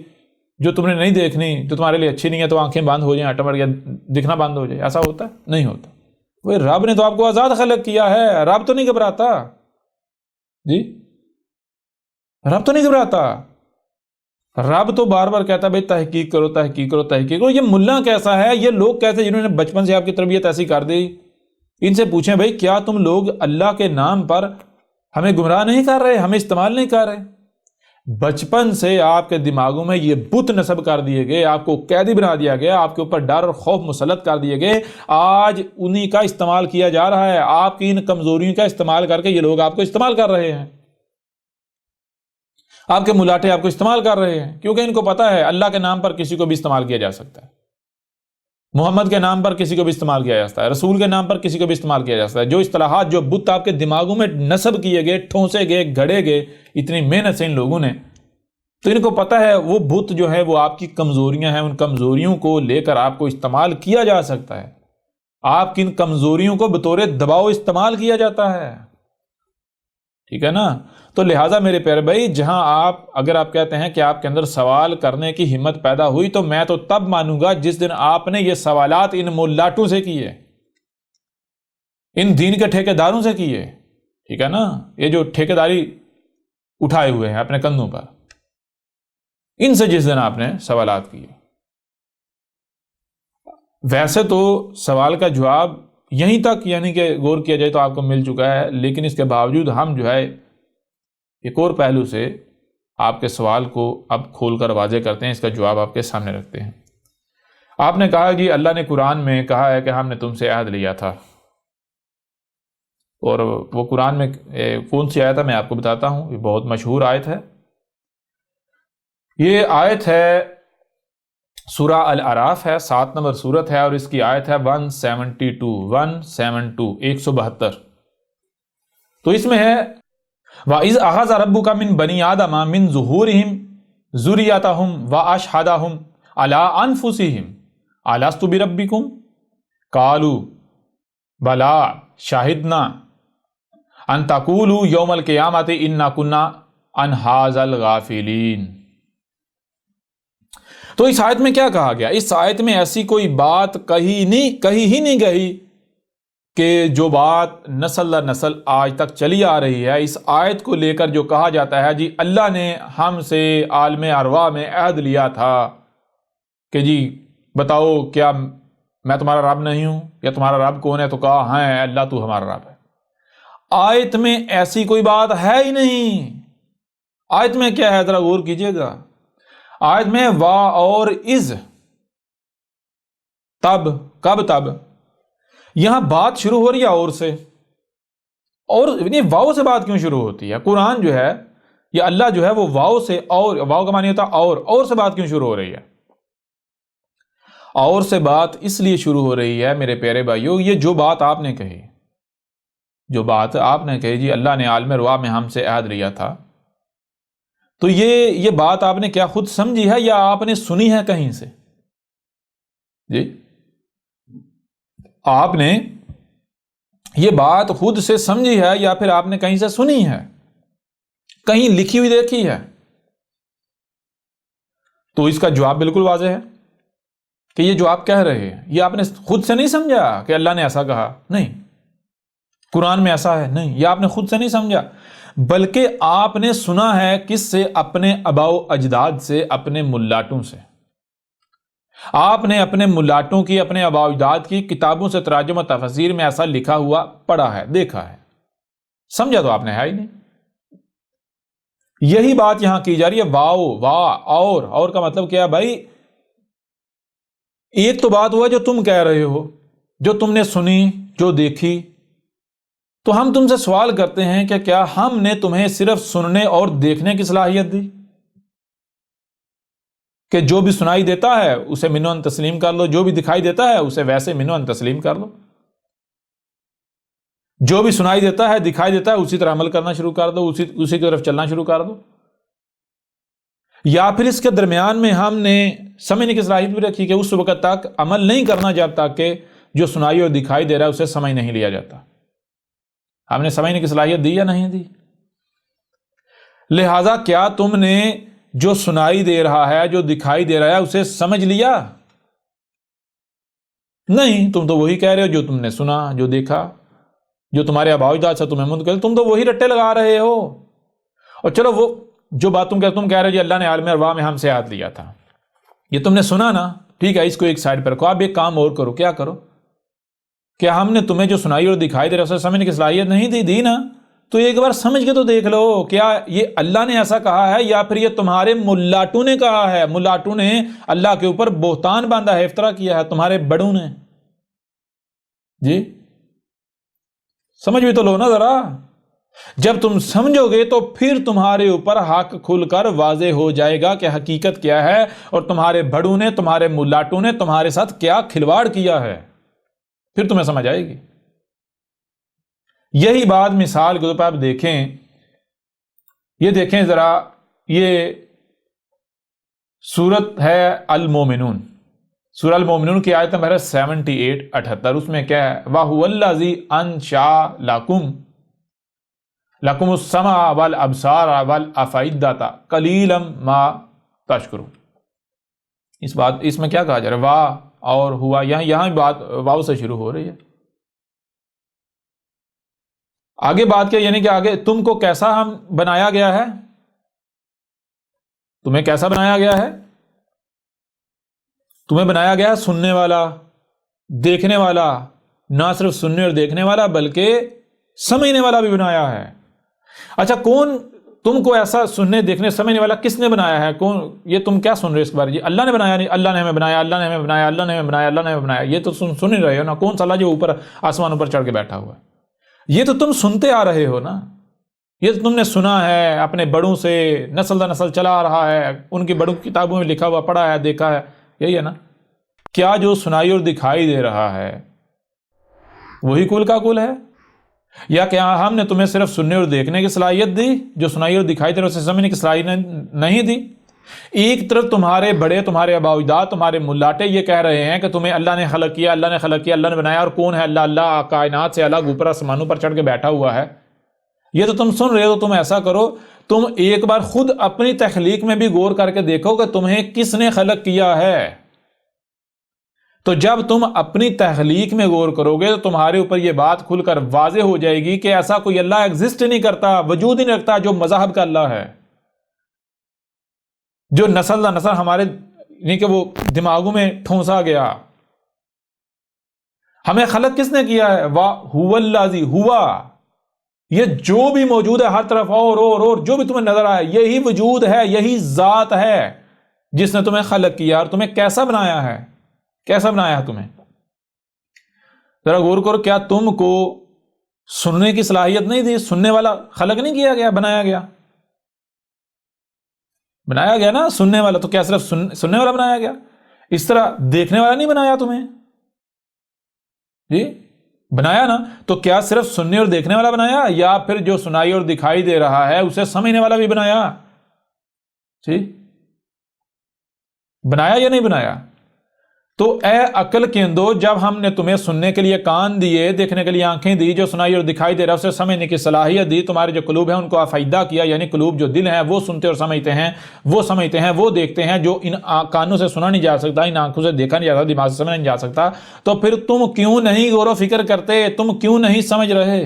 جو تم نے نہیں دیکھنی، جو تمہارے لیے اچھی نہیں ہے، تو آنکھیں بند ہو جائیں آٹومیٹک، یا دکھنا بند ہو جائے؟ ایسا ہوتا ہے؟ نہیں ہوتا۔ وہ رب نے تو آپ کو آزاد خلق کیا ہے، رب تو نہیں گھبراتا جی، رب تو نہیں گھبراتا۔ رب تو بار بار کہتا ہے بھائی تحقیق کرو، تحقیق کرو، تحقیق کرو۔ یہ ملا کیسا ہے، یہ لوگ کیسے جنہوں نے بچپن سے آپ کی تربیت ایسی کر دی؟ ان سے پوچھیں بھائی کیا تم لوگ اللہ کے نام پر ہمیں گمراہ نہیں کر رہے، ہمیں استعمال نہیں کر رہے؟ بچپن سے آپ کے دماغوں میں یہ بت نصب کر دیے گئے، آپ کو قیدی بنا دیا گیا، آپ کے اوپر ڈر اور خوف مسلط کر دیے گئے، آج انہی کا استعمال کیا جا رہا ہے۔ آپ کی ان کمزوریوں کا استعمال کر کے یہ لوگ آپ کو استعمال کر رہے ہیں، آپ کے ملاٹے آپ کو استعمال کر رہے ہیں، کیونکہ ان کو پتا ہے اللہ کے نام پر کسی کو بھی استعمال کیا جا سکتا ہے، محمد کے نام پر کسی کو بھی استعمال کیا جا سکتا ہے، رسول کے نام پر کسی کو بھی استعمال کیا جا سکتا ہے۔ جو اصطلاحات، جو بت آپ کے دماغوں میں نصب کیے گئے، ٹھونسے گئے، گھڑے گئے اتنی محنت سے ان لوگوں نے، تو ان کو پتا ہے وہ بت جو ہے وہ آپ کی کمزوریاں ہیں، ان کمزوریوں کو لے کر آپ کو استعمال کیا جا سکتا ہے، آپ کی ان کمزوریوں کو بطور دباؤ استعمال کیا جاتا ہے، ٹھیک ہے نا۔ تو لہٰذا میرے پیارے بھائی، جہاں اگر آپ کہتے ہیں کہ آپ کے اندر سوال کرنے کی ہمت پیدا ہوئی، تو میں تو تب مانوں گا جس دن آپ نے یہ سوالات ان ملاٹوں سے کیے، ان دین کے ٹھیکیداروں سے کیے، ٹھیک ہے نا، یہ جو ٹھیکیداری اٹھائے ہوئے ہیں اپنے کندھوں پر، ان سے جس دن آپ نے سوالات کیے۔ ویسے تو سوال کا جواب یہیں تک یعنی کہ غور کیا جائے تو آپ کو مل چکا ہے، لیکن اس کے باوجود ہم جو ہے ایک اور پہلو سے آپ کے سوال کو اب کھول کر واضح کرتے ہیں، اس کا جواب آپ کے سامنے رکھتے ہیں۔ آپ نے کہا جی اللہ نے قرآن میں کہا ہے کہ ہم نے تم سے عہد لیا تھا، اور وہ قرآن میں کون سی آیت ہے میں آپ کو بتاتا ہوں، یہ بہت مشہور آیت ہے. یہ آیت ہے سورہ الاعراف ہے، 7 نمبر سورت ہے، اور اس کی آیت ہے 172 172. تو اس میں ہے وَإِذْ أَخَذَ رَبُّكَ مِنْ بَنِي آدَمَ مِنْ ظُهُورِهِمْ ذُرِّيَّتَهُمْ وَأَشْهَدَهُمْ عَلَىٰ أَنفُسِهِمْ أَلَسْتُ بِرَبِّكُمْ قَالُوا بَلَىٰ شَهِدْنَا أَن تَقُولُوا يَوْمَ الْقِيَامَةِ إِنَّا كُنَّا عَنْ هَٰذَا الْغَافِلِينَ. تو اس آیت میں کیا کہا گیا؟ اس آیت میں ایسی کوئی بات کہی ہی نہیں گئی کہ جو بات نسل در نسل آج تک چلی آ رہی ہے. اس آیت کو لے کر جو کہا جاتا ہے جی اللہ نے ہم سے عالم ارواح میں عہد لیا تھا کہ جی بتاؤ کیا میں تمہارا رب نہیں ہوں، یا تمہارا رب کون ہے؟ تو کہا ہاں اللہ تو ہمارا رب ہے. آیت میں ایسی کوئی بات ہے ہی نہیں. آیت میں کیا ہے ذرا غور کیجئے گا. آیت میں وا اور از، تب، کب تب، یہاں بات شروع ہو رہی ہے اور سے. اور واؤ سے بات کیوں شروع ہوتی ہے؟ قرآن جو ہے یا اللہ جو ہے وہ واؤ سے، اور واؤ کا معنی ہوتا ہے اور سے بات کیوں شروع ہو رہی ہے؟ اور سے بات اس لیے شروع ہو رہی ہے میرے پیارے بھائیوں، یہ جو بات آپ نے کہی جی اللہ نے عالم ارواح میں ہم سے عہد لیا تھا، تو یہ بات آپ نے کیا خود سمجھی ہے یا آپ نے سنی ہے کہیں سے؟ جی آپ نے یہ بات خود سے سمجھی ہے یا پھر آپ نے کہیں سے سنی ہے، کہیں لکھی ہوئی دیکھی ہے؟ تو اس کا جواب بالکل واضح ہے کہ یہ جو آپ کہہ رہے ہیں یہ آپ نے خود سے نہیں سمجھا کہ اللہ نے ایسا کہا، نہیں قرآن میں ایسا ہے، نہیں یہ آپ نے خود سے نہیں سمجھا، بلکہ آپ نے سنا ہے کس سے؟ اپنے آباء و اجداد سے، اپنے ملاٹوں سے. آپ نے اپنے ملاٹوں کی، اپنے آباء و اجداد کی کتابوں سے، تراجم و تفاسیر میں ایسا لکھا ہوا پڑھا ہے، دیکھا ہے، سمجھا تو آپ نے ہے ہی نہیں. یہی بات یہاں کی جا رہی ہے. واؤ، اور کا مطلب کیا ہے بھائی؟ ایک تو بات ہوا جو تم کہہ رہے ہو، جو تم نے سنی، جو دیکھی. تو ہم تم سے سوال کرتے ہیں کہ کیا ہم نے تمہیں صرف سننے اور دیکھنے کی صلاحیت دی کہ جو بھی سنائی دیتا ہے اسے منوان تسلیم کر لو، جو بھی دکھائی دیتا ہے اسے ویسے منوان تسلیم کر لو، جو بھی سنائی دیتا ہے دکھائی دیتا ہے اسی طرح عمل کرنا شروع کر دو، اسی کی طرف چلنا شروع کر دو؟ یا پھر اس کے درمیان میں ہم نے سمجھنے کی صلاحیت بھی رکھی کہ اس وقت تک عمل نہیں کرنا جب تک کہ جو سنائی اور دکھائی دے رہا ہے اسے سمجھ نہیں لیا جاتا؟ ہم نے سمجھنے کی صلاحیت دی یا نہیں دی؟ لہذا کیا تم نے جو سنائی دے رہا ہے، جو دکھائی دے رہا ہے اسے سمجھ لیا؟ نہیں، تم تو وہی کہہ رہے ہو جو تم نے سنا، جو دیکھا، جو تمہارے آباء و اجداد سے تمہیں منتقل، تم تو وہی رٹے لگا رہے ہو. اور چلو وہ جو بات تم کہہ رہے ہو جی اللہ نے عالم ارواح میں ہم سے عہد لیا تھا، یہ تم نے سنا نا، ٹھیک ہے، اس کو ایک سائڈ پر رکھو. آپ ایک کام اور کرو. کیا کرو؟ کہ ہم نے تمہیں جو سنائی اور دکھائی دے رہا اسے سمجھنے کی صلاحیت نہیں دی نا، تو ایک بار سمجھ کے تو دیکھ لو کیا یہ اللہ نے ایسا کہا ہے یا پھر یہ تمہارے ملاٹوں نے کہا ہے. ملاٹوں نے اللہ کے اوپر بہتان باندھا ہے، افترا کیا ہے، تمہارے بڑوں نے. جی سمجھ بھی تو لو نا ذرا. جب تم سمجھو گے تو پھر تمہارے اوپر حق کھل کر واضح ہو جائے گا کہ حقیقت کیا ہے اور تمہارے بڑوں نے، تمہارے ملاٹوں نے تمہارے ساتھ کیا کھلواڑ کیا ہے، پھر تمہیں سمجھ آئے گی. یہی بات مثال کے طور پر آپ دیکھیں، یہ دیکھیں ذرا، یہ سورت ہے المومنون، سورہ المومنون کی آیت نمبر 78 اس میں کیا ہے؟ وَهُوَ الَّذِي أَنشَأَ لَكُمُ السَّمْعَ وَالْأَبْصَارَ وَالْأَفْئِدَةَ قَلِيلًا مَا تَشْكُرُونَ. اس میں کیا کہا جا رہا ہے؟ واہ اور ہوا، یہاں بات واو سے شروع ہو رہی ہے. آگے بات کیا، یعنی کہ آگے تم کو کیسا ہم بنایا گیا ہے؟ تمہیں کیسا بنایا گیا ہے؟ تمہیں بنایا گیا ہے سننے والا، دیکھنے والا، نہ صرف سننے اور دیکھنے والا بلکہ سمجھنے والا بھی بنایا ہے. اچھا، کون تم کو ایسا سننے دیکھنے سمجھنے والا کس نے بنایا ہے؟ کون؟ یہ تم کیا سن رہے ہو اس کے بارے؟ جی اللہ نے بنایا نہیں، اللہ نے ہمیں بنایا، اللہ نے ہمیں بنایا، اللہ نے ہمیں بنایا، اللہ نے ہمیں بنایا. یہ تو سن ہی رہے ہو نا. کون سا اللہ جو اوپر آسمان اوپر چڑھ کے بیٹھا ہوا ہے؟ یہ تو تم سنتے آ رہے ہو نا. یہ تو تم نے سنا ہے اپنے بڑوں سے، نسل در نسل چلا آ رہا ہے، ان کی بڑوں کی کتابوں میں لکھا ہوا پڑھا ہے، دیکھا ہے. یہی ہے نا. کیا جو سنائی اور دکھائی دے رہا ہے وہی کل کا کل ہے؟ یا کیا ہم نے تمہیں صرف سننے اور دیکھنے کی صلاحیت دی؟ جو سنائی اور دکھائی دے رہا ہے اسے سمجھنے کی صلاحیت نہیں دی؟ ایک طرف تمہارے بڑے، تمہارے آباء و اجداد، تمہارے ملاٹے یہ کہہ رہے ہیں کہ تمہیں اللہ نے خلق کیا، اللہ نے خلق کیا، اللہ نے بنایا. اور کون ہے اللہ؟ اللہ کائنات سے الگ اوپر آسمانوں پر چڑھ کے بیٹھا ہوا ہے. یہ تو تم سن رہے ہو. تم ایسا کرو، تم ایک بار خود اپنی تخلیق میں بھی غور کر کے دیکھو کہ تمہیں کس نے خلق کیا ہے. تو جب تم اپنی تخلیق میں غور کرو گے تو تمہارے اوپر یہ بات کھل کر واضح ہو جائے گی کہ ایسا کوئی اللہ ایگزسٹ نہیں کرتا، وجود ہی نہیں رکھتا جو مذاہب کا اللہ ہے، جو نسل در نسل ہمارے نہیں کہ وہ دماغوں میں ٹھونسا گیا. ہمیں خلق کس نے کیا ہے؟ هو الذی ہوا. یہ جو بھی موجود ہے ہر طرف، اور جو بھی تمہیں نظر آئے، یہی وجود ہے، یہی ذات ہے جس نے تمہیں خلق کیا. اور تمہیں کیسا بنایا ہے؟ کیسا بنایا ہے تمہیں؟ ذرا غور کرو. کیا تم کو سننے کی صلاحیت نہیں دی؟ سننے والا خلق نہیں کیا گیا، بنایا گیا. بنایا گیا نا سننے والا. تو کیا صرف سننے والا بنایا گیا؟ اس طرح دیکھنے والا نہیں بنایا تمہیں؟ جی بنایا نا. تو کیا صرف سننے اور دیکھنے والا بنایا، یا پھر جو سنائی اور دکھائی دے رہا ہے اسے سمجھنے والا بھی بنایا؟ جی بنایا یا نہیں بنایا؟ تو اے عقل کے اندو، جب ہم نے تمہیں سننے کے لیے کان دیے، دیکھنے کے لیے آنکھیں دی، جو سنائی اور دکھائی دے رہا ہے اسے سمجھنے کی صلاحیت دی، تمہارے جو قلوب ہیں ان کو افائدہ کیا، یعنی قلوب جو دل ہیں وہ سنتے اور سمجھتے ہیں، وہ سمجھتے ہیں، وہ دیکھتے ہیں، جو ان کانوں سے سنا نہیں جا سکتا، ان آنکھوں سے دیکھا نہیں جا سکتا، دماغ سے سمجھا نہیں جا سکتا. تو پھر تم کیوں نہیں غور و فکر کرتے؟ تم کیوں نہیں سمجھ رہے؟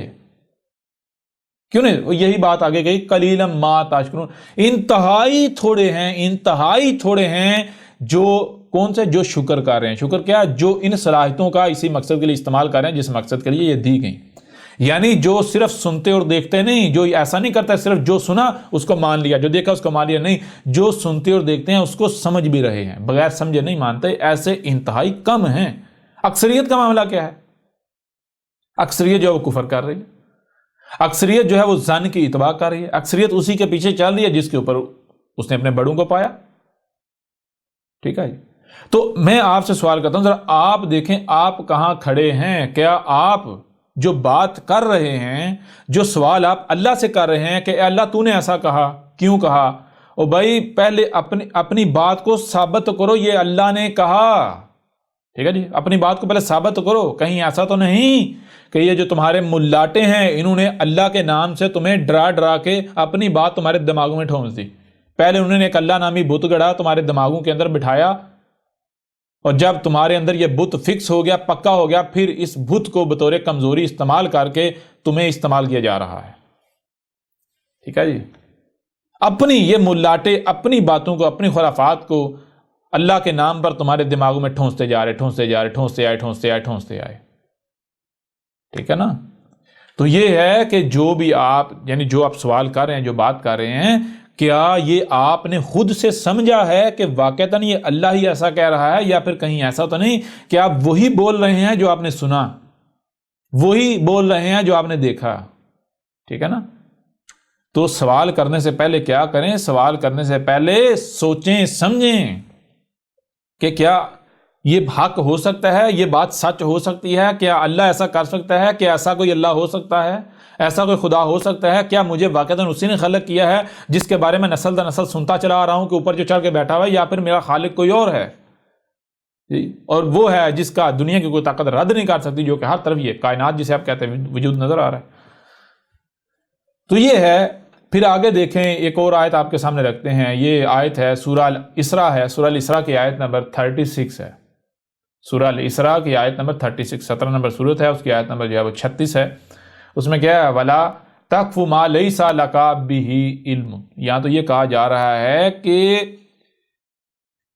کیوں نہیں؟ یہی بات آگے گئی، قلیلا ما تشکرون. انتہائی تھوڑے ہیں جو کون سے؟ جو شکر کر رہے ہیں. شکر کیا؟ جو ان صلاحیتوں کا اسی مقصد کے لیے استعمال کر رہے ہیں جس مقصد کے لیے یہ دی گئی. یعنی جو صرف سنتے اور دیکھتے نہیں، جو ایسا نہیں کرتا صرف جو سنا اس کو مان لیا، جو دیکھا اس کو مان لیا. نہیں، جو سنتے اور دیکھتے ہیں اس کو سمجھ بھی رہے ہیں، بغیر سمجھے نہیں مانتے. ایسے انتہائی کم ہیں. اکثریت کا معاملہ کیا ہے؟ اکثریت جو ہے وہ کفر کر رہی ہے. اکثریت جو ہے وہ ظن کی اتباع کر رہی ہے. اکثریت اسی کے پیچھے چل رہی ہے جس کے اوپر اس نے اپنے بڑوں کو پایا. ٹھیک ہے جی. تو میں آپ سے سوال کرتا ہوں، ذرا آپ دیکھیں آپ کہاں کھڑے ہیں. کیا آپ جو بات کر رہے ہیں، جو سوال آپ اللہ سے کر رہے ہیں کہ اے اللہ تو نے ایسا کہا، کیوں کہا؟ او بھائی پہلے اپنی بات کو ثابت کرو، یہ اللہ نے کہا. ٹھیک ہے جی. اپنی بات کو پہلے ثابت کرو. کہیں ایسا تو نہیں کہ یہ جو تمہارے ملاٹے ہیں انہوں نے اللہ کے نام سے تمہیں ڈرا کے اپنی بات تمہارے دماغوں میں ٹھونس دی. پہلے انہوں نے ایک اللہ نامی بت گڑا، تمہارے دماغوں کے اندر بٹھایا، اور جب تمہارے اندر یہ بت فکس ہو گیا، پکا ہو گیا، پھر اس بت کو بطور کمزوری استعمال کر کے تمہیں استعمال کیا جا رہا ہے. ٹھیک ہے جی. اپنی یہ ملاٹے اپنی باتوں کو، اپنی خرافات کو اللہ کے نام پر تمہارے دماغوں میں ٹھونستے جا رہے. ٹھیک ہے نا. تو یہ ہے کہ جو بھی آپ یعنی جو آپ سوال کر رہے ہیں، جو بات کر رہے ہیں، کیا یہ آپ نے خود سے سمجھا ہے کہ واقعتاً یہ اللہ ہی ایسا کہہ رہا ہے، یا پھر کہیں ایسا تو نہیں کہ آپ وہی بول رہے ہیں جو آپ نے سنا، وہی بول رہے ہیں جو آپ نے دیکھا. ٹھیک ہے نا. تو سوال کرنے سے پہلے کیا کریں؟ سوال کرنے سے پہلے سوچیں سمجھیں کہ کیا یہ حق ہو سکتا ہے، یہ بات سچ ہو سکتی ہے، کیا اللہ ایسا کر سکتا ہے، کیا ایسا کوئی اللہ ہو سکتا ہے، ایسا کوئی خدا ہو سکتا ہے، کیا مجھے واقعتاً اسی نے خلق کیا ہے جس کے بارے میں نسل در نسل سنتا چلا آ رہا ہوں کہ اوپر جو چڑھ کے بیٹھا ہوا ہے، یا پھر میرا خالق کوئی اور ہے جی، اور وہ ہے جس کا دنیا کی کوئی طاقت رد نہیں کر سکتی، جو کہ ہر طرف یہ کائنات جسے آپ کہتے ہیں وجود نظر آ رہا ہے. تو یہ ہے. پھر آگے دیکھیں، ایک اور آیت آپ کے سامنے رکھتے ہیں. یہ آیت ہے سورہ الاسراء ہے. سورہ الاسراء کی آیت نمبر 36 ہے. سورہ الاسراء کی آیت نمبر 36، 17 نمبر سورت ہے، اس کی آیت نمبر جو ہے وہ 36 ہے. اس میں کیا ہے؟ وَلَا تَقْفُ مَا لَيْسَ لَكَ بِهِ عِلْمٌ. یہاں تو یہ کہا جا رہا ہے کہ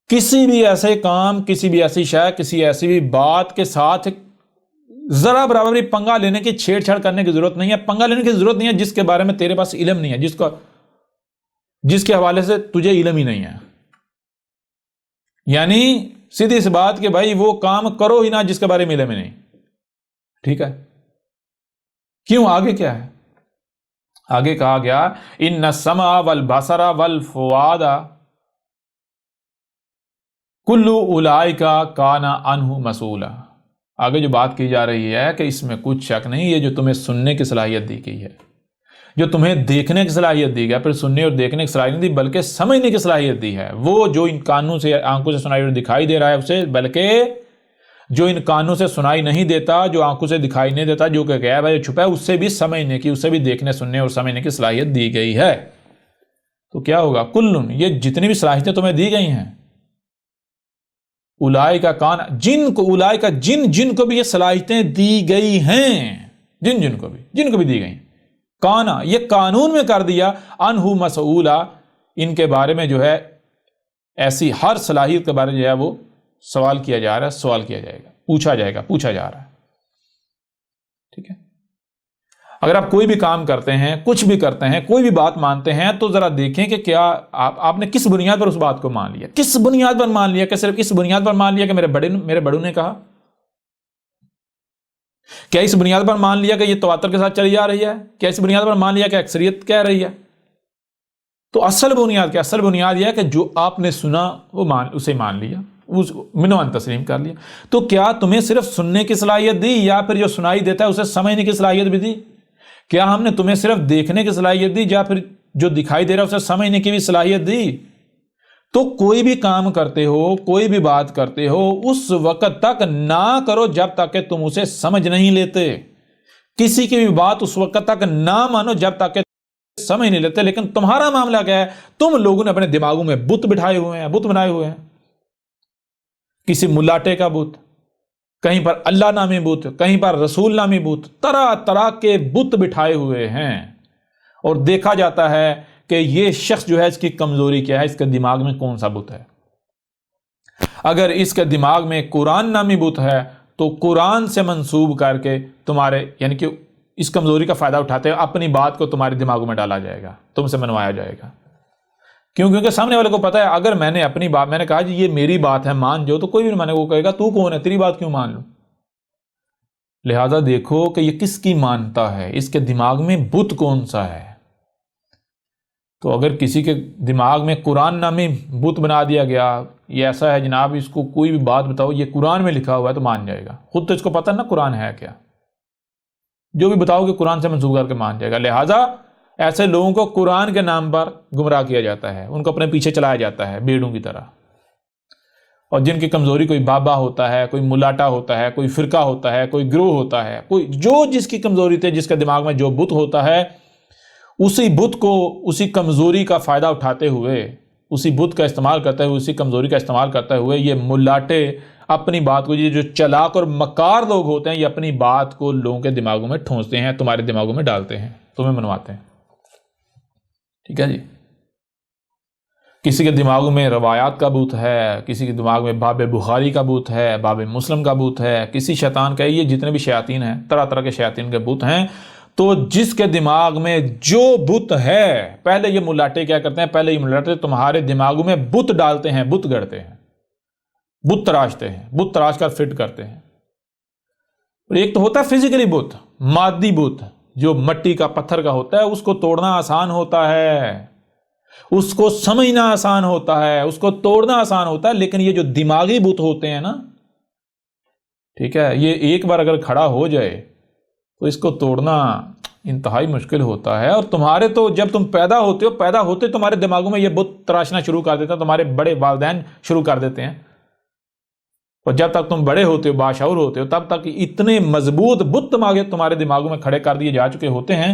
کسی بھی ایسے کام، کسی بھی ایسی شے، کسی ایسی بھی بات کے ساتھ ذرا برابر بھی پنگا لینے کی، چھیڑ چھاڑ کرنے کی ضرورت نہیں ہے. پنگا لینے کی ضرورت نہیں ہے جس کے بارے میں تیرے پاس علم نہیں ہے، جس کا جس کے حوالے سے تجھے علم ہی نہیں ہے. یعنی سیدھی سی بات کہ بھائی وہ کام کرو ہی نہ جس کے بارے میں علم ہی نہیں. ٹھیک ہے. کیوں؟ آگے کیا ہے؟ آگے کہا گیا ان السمع والبصر والفؤاد کل اولئک کان عنہ مسئولا. آگے جو بات کی جا رہی ہے کہ اس میں کچھ شک نہیں، یہ جو تمہیں سننے کی صلاحیت دی گئی ہے، جو تمہیں دیکھنے کی صلاحیت دی گیا، پھر سننے اور دیکھنے کی صلاحیت نہیں دی بلکہ سمجھنے کی صلاحیت دی ہے، وہ جو ان کانوں سے آنکھوں سے سنائی اور دکھائی دے رہا ہے اسے، بلکہ جو ان کانوں سے سنائی نہیں دیتا، جو آنکھوں سے دکھائی نہیں دیتا، جو کہ غیب ہے، جو چھپا ہے، اس سے بھی سمجھنے کی، اس سے بھی دیکھنے سننے اور سمجھنے کی صلاحیت دی گئی ہے. تو کیا ہوگا؟ کلن، یہ جتنی بھی صلاحیتیں تمہیں دی گئی ہیں، اولئک کان، جن کو اولئک جن کو بھی یہ صلاحیتیں دی گئی ہیں، جن کو بھی دی گئی ہیں، کانا، یہ قانون میں کر دیا، عنہ مسئولا، ان کے بارے میں جو ہے ایسی ہر صلاحیت کے بارے میں جو ہے وہ سوال کیا جا رہا ہے، سوال کیا جائے گا، پوچھا جا رہا ہے. ٹھیک ہے. اگر آپ کوئی بھی کام کرتے ہیں، کچھ بھی کرتے ہیں، کوئی بھی بات مانتے ہیں، تو ذرا دیکھیں کہ کیا آپ نے کس بنیاد پر اس بات کو مان لیا، کس بنیاد پر مان لیا؟ کہ صرف اس بنیاد پر مان لیا کہ میرے بڑوں نے کہا؟ کیا اس بنیاد پر مان لیا کہ یہ تواتر کے ساتھ چلی جا رہی ہے؟ کیا اس بنیاد پر مان لیا کہ اکثریت کہہ رہی ہے؟ تو اصل بنیاد کیا؟ اصل بنیاد یہ ہے کہ جو آپ نے سنا وہ اسے مان لیا، منوان تسلیم کر لیا. تو کیا تمہیں صرف سننے کی صلاحیت دی، یا پھر جو سنائی دیتا ہے اسے سمجھنے کی صلاحیت بھی دی؟ کیا ہم نے تمہیں صرف دیکھنے کی صلاحیت دی، یا پھر جو دکھائی دے رہا ہے اسے سمجھنے کی بھی صلاحیت دی؟ تو کوئی بھی کام کرتے ہو، کوئی بھی بات کرتے ہو، اس وقت تک نہ کرو جب تک کہ تم اسے سمجھ نہیں لیتے. کسی کی بھی بات اس وقت تک نہ مانو جب تک کہ سمجھ نہیں لیتے. لیکن تمہارا معاملہ کیا ہے؟ تم لوگوں نے اپنے دماغوں میں بت بٹھائے ہوئے ہیں، بت بنائے ہوئے ہیں. کسی ملاٹے کا بت، کہیں پر اللہ نامی بت، کہیں پر رسول نامی بت، طرح طرح کے بت بٹھائے ہوئے ہیں. اور دیکھا جاتا ہے کہ یہ شخص جو ہے اس کی کمزوری کیا ہے، اس کے دماغ میں کون سا بت ہے. اگر اس کے دماغ میں قرآن نامی بت ہے تو قرآن سے منسوب کر کے تمہارے، یعنی کہ اس کمزوری کا فائدہ اٹھاتے ہیں، اپنی بات کو تمہارے دماغوں میں ڈالا جائے گا، تم سے منوایا جائے گا. کیونکہ سامنے والے کو پتا ہے اگر میں نے اپنی بات، میں نے کہا جی یہ میری بات ہے مان جو، تو کوئی بھی مانے، وہ کہے گا تو کون ہے، تیری بات کیوں مان لوں. لہذا دیکھو کہ یہ کس کی مانتا ہے، اس کے دماغ میں بت کون سا ہے. تو اگر کسی کے دماغ میں قرآن نامی بت بنا دیا گیا، یہ ایسا ہے جناب، اس کو کوئی بھی بات بتاؤ یہ قرآن میں لکھا ہوا ہے تو مان جائے گا. خود تو اس کو پتہ نا قرآن ہے کیا، جو بھی بتاؤ کہ قرآن سے منسوب کر کے مان جائے گا. لہذا ایسے لوگوں کو قرآن کے نام پر گمراہ کیا جاتا ہے، ان کو اپنے پیچھے چلایا جاتا ہے بھیڑوں کی طرح. اور جن کی کمزوری، کوئی بابا ہوتا ہے، کوئی ملاٹا ہوتا ہے، کوئی فرقہ ہوتا ہے، کوئی گروہ ہوتا ہے، کوئی جو جس کی کمزوری تھے، جس کے دماغ میں جو بت ہوتا ہے، اسی بت کو، اسی کمزوری کا فائدہ اٹھاتے ہوئے، اسی بت کا استعمال کرتے ہوئے، اسی کمزوری کا استعمال کرتے ہوئے یہ ملاٹے اپنی بات کو، یہ جو چلاک اور مکار لوگ ہوتے ہیں، یہ اپنی بات کو لوگوں کے دماغوں میں ٹھونستے ہیں، تمہارے دماغوں میں ڈالتے ہیں، تمہیں منواتے ہیں. ٹھیک ہے جی. کسی کے دماغوں میں روایات کا بت ہے، کسی کے دماغ میں باب بخاری کا بت ہے، باب مسلم کا بت ہے، کسی شیطان کا، یہ جتنے بھی شیاطین ہیں، طرح طرح کے شیاطین کے بت ہیں. تو جس کے دماغ میں جو بت ہے، پہلے یہ ملاٹے کیا کرتے ہیں، پہلے یہ ملاٹے تمہارے دماغوں میں بت ڈالتے ہیں، بت گڑتے ہیں، بت تراشتے ہیں، بت تراش کر فٹ کرتے ہیں. اور ایک تو ہوتا ہے فزیکلی بت، مادی بت، جو مٹی کا، پتھر کا ہوتا ہے، اس کو توڑنا آسان ہوتا ہے، اس کو سمجھنا آسان ہوتا ہے، اس کو توڑنا آسان ہوتا ہے. لیکن یہ جو دماغی بت ہوتے ہیں نا، ٹھیک ہے، یہ ایک بار اگر کھڑا ہو جائے تو اس کو توڑنا انتہائی مشکل ہوتا ہے. اور تمہارے تو جب تم پیدا ہوتے ہو، پیدا ہوتے تمہارے دماغوں میں یہ بت تراشنا شروع کر دیتے ہیں، تمہارے بڑے والدین شروع کر دیتے ہیں. اور جب تک تم بڑے ہوتے ہو، باشعور ہوتے ہو، تب تک اتنے مضبوط بت تمہارے دماغوں میں کھڑے کر دیے جا چکے ہوتے ہیں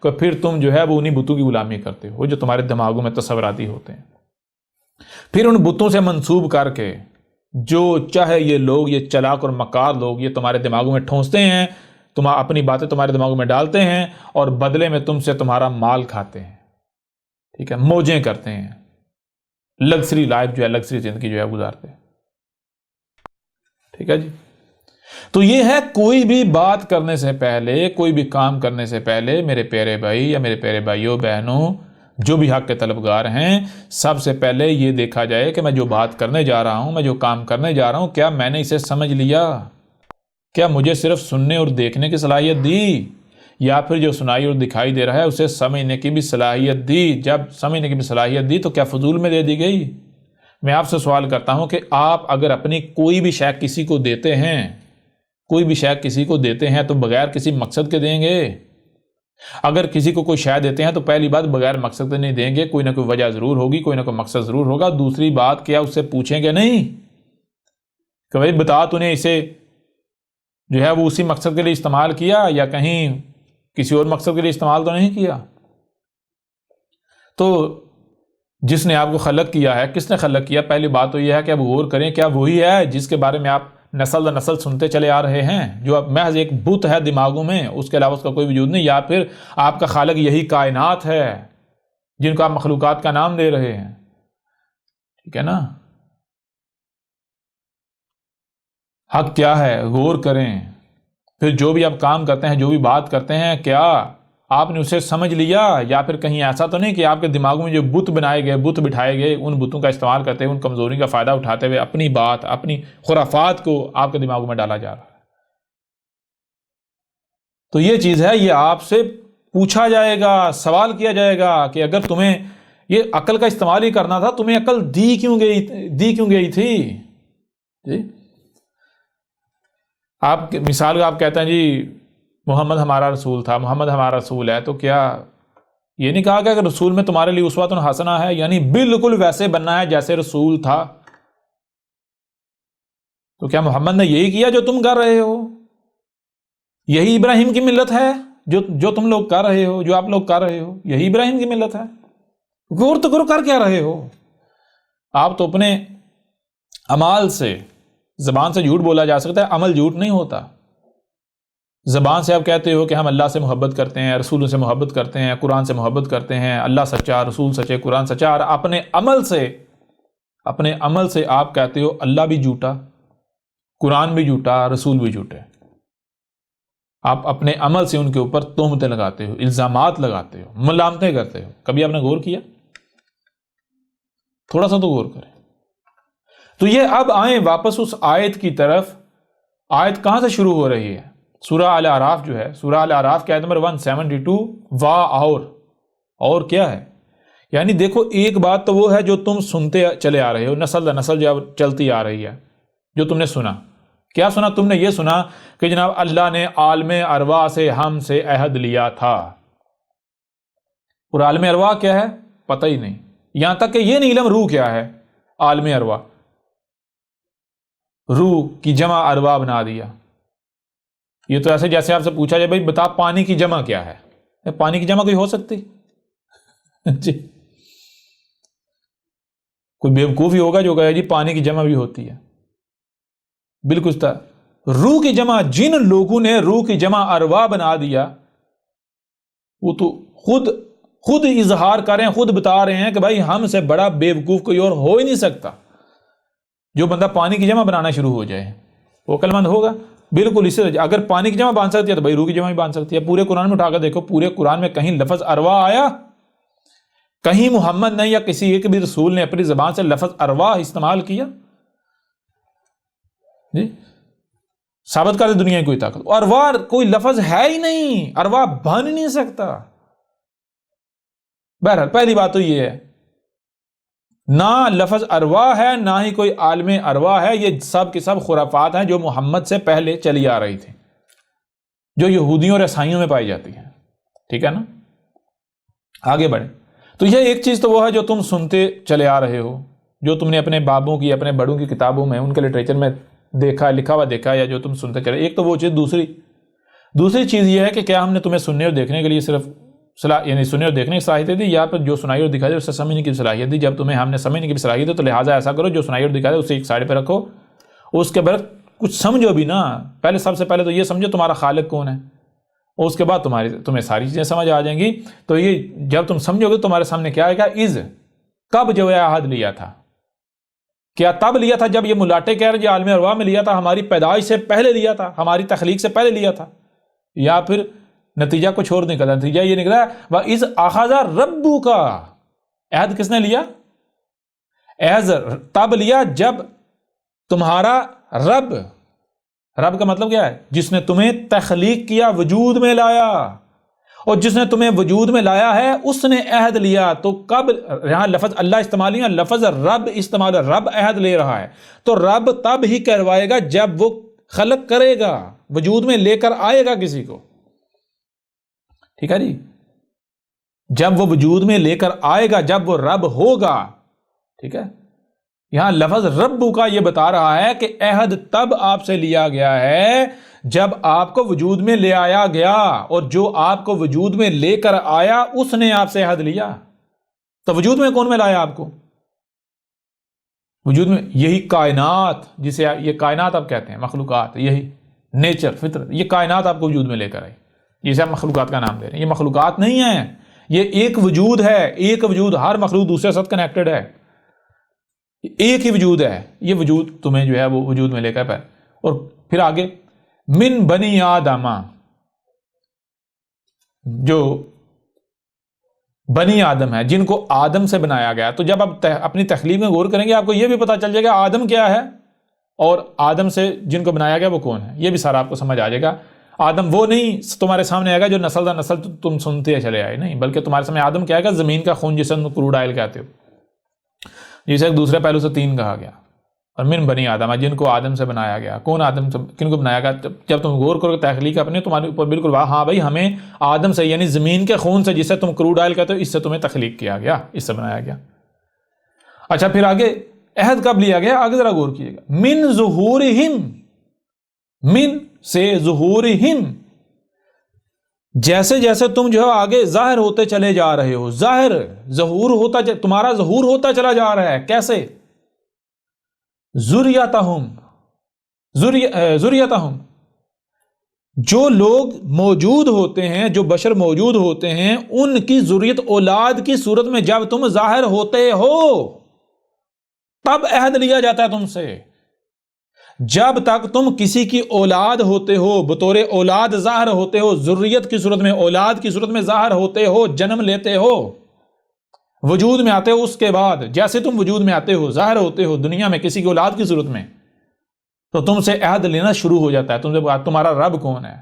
کہ پھر تم جو ہے وہ انہی بتوں کی غلامی کرتے ہو جو تمہارے دماغوں میں تصوراتی ہوتے ہیں. پھر ان بتوں سے منسوب کر کے جو چاہے یہ لوگ، یہ چلاک اور مکار لوگ، یہ تمہارے دماغوں میں ٹھونستے ہیں، اپنی باتیں تمہارے دماغوں میں ڈالتے ہیں، اور بدلے میں تم سے تمہارا مال کھاتے ہیں. ٹھیک ہے، موجیں کرتے ہیں، لگژری لائف جو ہے، لگژری زندگی جو ہے گزارتے ہیں. ٹھیک ہے جی. تو یہ ہے کوئی بھی بات کرنے سے پہلے، کوئی بھی کام کرنے سے پہلے میرے پیارے بھائی یا میرے پیارے بھائیوں بہنوں، جو بھی حق کے طلبگار ہیں، سب سے پہلے یہ دیکھا جائے کہ میں جو بات کرنے جا رہا ہوں، میں جو کام کرنے جا رہا ہوں، کیا میں نے اسے سمجھ لیا؟ کیا مجھے صرف سننے اور دیکھنے کی صلاحیت دی، یا پھر جو سنائی اور دکھائی دے رہا ہے اسے سمجھنے کی بھی صلاحیت دی؟ جب سمجھنے کی بھی صلاحیت دی تو کیا فضول میں دے دی گئی؟ میں آپ سے سوال کرتا ہوں کہ آپ اگر اپنی کوئی بھی شے کسی کو دیتے ہیں، کوئی بھی شے کسی کو دیتے ہیں تو بغیر کسی مقصد کے دیں گے؟ اگر کسی کو کوئی شے دیتے ہیں تو پہلی بات بغیر مقصد کے نہیں دیں گے، کوئی نہ کوئی وجہ ضرور ہوگی، کوئی نہ کوئی مقصد ضرور ہوگا۔ دوسری بات کیا اس سے پوچھیں گے نہیں کہ بھائی بتا تو نے اسے جو ہے وہ اسی مقصد کے لیے استعمال کیا یا کہیں کسی اور مقصد کے لیے استعمال تو نہیں کیا؟ تو جس نے آپ کو خلق کیا ہے، کس نے خلق کیا؟ پہلی بات تو یہ ہے کہ آپ غور کریں، کیا وہی ہے جس کے بارے میں آپ نسل در نسل سنتے چلے آ رہے ہیں، جو اب محض ایک بت ہے دماغوں میں، اس کے علاوہ اس کا کوئی وجود نہیں؟ یا پھر آپ کا خالق یہی کائنات ہے جن کو آپ مخلوقات کا نام دے رہے ہیں؟ ٹھیک ہے نا؟ حق کیا ہے؟ غور کریں۔ پھر جو بھی آپ کام کرتے ہیں، جو بھی بات کرتے ہیں، کیا آپ نے اسے سمجھ لیا؟ یا پھر کہیں ایسا تو نہیں کہ آپ کے دماغوں میں جو بت بنائے گئے، بت بٹھائے گئے، ان بتوں کا استعمال کرتے ہوئے، ان کمزوری کا فائدہ اٹھاتے ہوئے اپنی بات، اپنی خرافات کو آپ کے دماغوں میں ڈالا جا رہا ہے؟ تو یہ چیز ہے، یہ آپ سے پوچھا جائے گا، سوال کیا جائے گا کہ اگر تمہیں یہ عقل کا استعمال ہی کرنا تھا، تمہیں عقل دی کیوں گئی تھی؟ جی آپ مثال کا آپ کہتے ہیں جی محمد ہمارا رسول تھا، محمد ہمارا رسول ہے، تو کیا یہ نہیں کہا کہ اگر رسول میں تمہارے لیے اسوۃ حسنہ ہے، یعنی بالکل ویسے بننا ہے جیسے رسول تھا؟ تو کیا محمد نے یہی کیا جو تم کر رہے ہو؟ یہی ابراہیم کی ملت ہے جو تم لوگ کر رہے ہو، جو آپ لوگ کر رہے ہو؟ یہی ابراہیم کی ملت ہے؟ غور تو کرو، کر کیا رہے ہو؟ آپ تو اپنے اعمال سے، زبان سے جھوٹ بولا جا سکتا ہے، عمل جھوٹ نہیں ہوتا۔ زبان سے آپ کہتے ہو کہ ہم اللہ سے محبت کرتے ہیں، رسولوں سے محبت کرتے ہیں، قرآن سے محبت کرتے ہیں، اللہ سچا، رسول سچے، قرآن سچا، اور اپنے عمل سے آپ کہتے ہو اللہ بھی جھوٹا، قرآن بھی جھوٹا، رسول بھی جھوٹے۔ آپ اپنے عمل سے ان کے اوپر تہمتیں لگاتے ہو، الزامات لگاتے ہو، ملامتیں کرتے ہو۔ کبھی آپ نے غور کیا؟ تھوڑا سا تو غور کریں۔ تو یہ اب آئیں واپس اس آیت کی طرف۔ آیت کہاں سے شروع ہو رہی ہے؟ سورہ الاعراف جو ہے، سورہ الاعراف کی آیت نمبر 172، اور کیا ہے؟ یعنی دیکھو، ایک بات تو وہ ہے جو تم سنتے چلے آ رہے ہو، نسل در نسل جو چلتی آ رہی ہے، جو تم نے سنا۔ کیا سنا؟ تم نے یہ سنا کہ جناب اللہ نے عالم ارواح سے ہم سے عہد لیا تھا۔ اور عالم ارواح کیا ہے؟ پتہ ہی نہیں، یہاں تک کہ یہ نہیں علم روح کیا ہے۔ عالم ارواح، روح کی جمع ارواح بنا دیا۔ یہ تو ایسے جیسے آپ سے پوچھا جائے بھائی بتا پانی کی جمع کیا ہے؟ پانی کی جمع کوئی ہو سکتی؟ جی کوئی بیوقوف ہی ہوگا جو کہے جی پانی کی جمع بھی ہوتی ہے۔ بالکل تھا، روح کی جمع، جن لوگوں نے روح کی جمع ارواح بنا دیا، وہ تو خود اظہار کر رہے ہیں، خود بتا رہے ہیں کہ بھائی ہم سے بڑا بیوقوف کوئی اور ہو ہی نہیں سکتا۔ جو بندہ پانی کی جمع بنانا شروع ہو جائے وہ عقل مند ہوگا؟ بالکل اس سے اگر پانی کی جمع باندھ سکتی ہے تو بھائی روح کی جمع بھی باندھ سکتی ہے۔ پورے قرآن میں اٹھا کر دیکھو، پورے قرآن میں کہیں لفظ ارواح آیا؟ کہیں محمد نے یا کسی ایک بھی رسول نے اپنی زبان سے لفظ ارواح استعمال کیا؟ جی ثابت کر دے دنیا کی کوئی طاقت، ارواح کوئی لفظ ہے ہی نہیں، ارواح بن نہیں سکتا۔ بہرحال پہلی بات تو یہ ہے، نہ لفظ ارواح ہے، نہ ہی کوئی عالم ارواح ہے۔ یہ سب کی سب خرافات ہیں جو محمد سے پہلے چلی آ رہی تھی، جو یہودیوں اور عیسائیوں میں پائی جاتی ہیں۔ ٹھیک ہے نا؟ آگے بڑھیں۔ تو یہ ایک چیز تو وہ ہے جو تم سنتے چلے آ رہے ہو، جو تم نے اپنے بابوں کی، اپنے بڑوں کی کتابوں میں، ان کے لٹریچر میں دیکھا، لکھا ہوا دیکھا، یا جو تم سنتے چلے۔ ایک تو وہ چیز۔ دوسری چیز یہ ہے کہ کیا ہم نے تمہیں سننے اور دیکھنے کے لیے صرف یعنی سننے اور دیکھنے کی صلاحیت دی، یا پھر جو سنائی اور دکھائی دے اسے سمجھنے کی صلاحیت دی؟ جب تمہیں ہم نے سمجھنے کی صلاحیت دی تو لہٰذا ایسا کرو، جو سنائی اور دکھائی دے اسے ایک سائڈ پہ رکھو، اس کے بعد کچھ سمجھو بھی نا۔ سب سے پہلے تو یہ سمجھو تمہارا خالق کون ہے، اور اس کے بعد تمہیں ساری چیزیں سمجھ آ جائیں گی۔ تو یہ جب تم سمجھو گے تمہارے سامنے کیا آئے گا؟ کب جو ہے عہد لیا تھا؟ کیا تب لیا تھا جب یہ ملاٹے کہہ رہے ہیں عالم ارواح میں لیا تھا، ہماری پیدائش سے پہلے لیا تھا، ہماری تخلیق سے پہلے لیا تھا؟ یا پھر نتیجہ کچھ اور نکلا، نتیجہ یہ نکلا وَإِذْ أَخَذَ رَبُّكَ، عہد کس نے لیا؟ عہد تب لیا جب تمہارا رب کا مطلب کیا ہے؟ جس نے تمہیں تخلیق کیا، وجود میں لایا، اور جس نے تمہیں وجود میں لایا ہے اس نے عہد لیا۔ تو کب یہاں لفظ اللہ استعمال نہیں ہے، لفظ رب استعمال ہے، رب عہد لے رہا ہے، تو رب تب ہی کروائے گا جب وہ خلق کرے گا، وجود میں لے کر آئے گا کسی کو، ٹھیک ہے جی، جب وہ وجود میں لے کر آئے گا، جب وہ رب ہوگا، ٹھیک ہے۔ یہاں لفظ رب کا یہ بتا رہا ہے کہ عہد تب آپ سے لیا گیا ہے جب آپ کو وجود میں لے آیا گیا، اور جو آپ کو وجود میں لے کر آیا اس نے آپ سے عہد لیا۔ تو وجود میں کون میں لایا آپ کو؟ وجود میں یہی کائنات، جسے یہ کائنات آپ کہتے ہیں، مخلوقات، یہی نیچر، فطرت، یہ کائنات آپ کو وجود میں لے کر آئی، جسے آپ مخلوقات کا نام دے رہے ہیں۔ یہ مخلوقات نہیں ہیں، یہ ایک وجود ہے، ایک وجود، ہر مخلوق دوسرے ساتھ کنیکٹڈ ہے، ایک ہی وجود ہے، یہ وجود تمہیں جو ہے وہ وجود میں لے کر پائے۔ اور پھر آگے من بنی آدم، جو بنی آدم ہے، جن کو آدم سے بنایا گیا۔ تو جب آپ اپنی تخلیق میں غور کریں گے آپ کو یہ بھی پتا چل جائے گا آدم کیا ہے، اور آدم سے جن کو بنایا گیا وہ کون ہے، یہ بھی سارا آپ کو سمجھ آ جائے گا۔ آدم وہ نہیں تمہارے سامنے آئے گا جو نسل در نسل تم سنتے چلے آئے، نہیں، بلکہ تمہارے سامنے آدم کیا آئے گا؟ زمین کا خون، جسے کروڈ آئل کہتے ہو، جسے ایک دوسرے پہلو سے تین کہا گیا۔ اور من بنی آدم، جن کو آدم سے بنایا گیا۔ کون آدم سے، کن کو بنایا گیا؟ جب تم غور کرو تخلیق اپنے، تمہارے اوپر بالکل ہاں بھائی، ہمیں آدم سے یعنی زمین کے خون سے، جسے تم کروڈ آئل کہتے ہو، اس سے تمہیں تخلیق کیا گیا، اس سے بنایا گیا۔ اچھا پھر آگے عہد کب لیا گیا؟ آگے ذرا غور کیجیے گا۔ من ظہورہم، من سے ظہورہم، جیسے جیسے تم جو ہے آگے ظاہر ہوتے چلے جا رہے ہو، ظہور ہوتا، تمہارا ظہور ہوتا چلا جا رہا ہے، کیسے؟ ذریتہم، ذریتہم، جو لوگ موجود ہوتے ہیں، جو بشر موجود ہوتے ہیں، ان کی ذریت اولاد کی صورت میں جب تم ظاہر ہوتے ہو تب عہد لیا جاتا ہے تم سے۔ جب تک تم کسی کی اولاد ہوتے ہو، بطور اولاد ظاہر ہوتے ہو، ذریت کی صورت میں، اولاد کی صورت میں ظاہر ہوتے ہو، جنم لیتے ہو، وجود میں آتے ہو، اس کے بعد جیسے تم وجود میں آتے ہو، ظاہر ہوتے ہو دنیا میں کسی کی اولاد کی صورت میں، تو تم سے عہد لینا شروع ہو جاتا ہے، تم سے بات تمہارا رب کون ہے،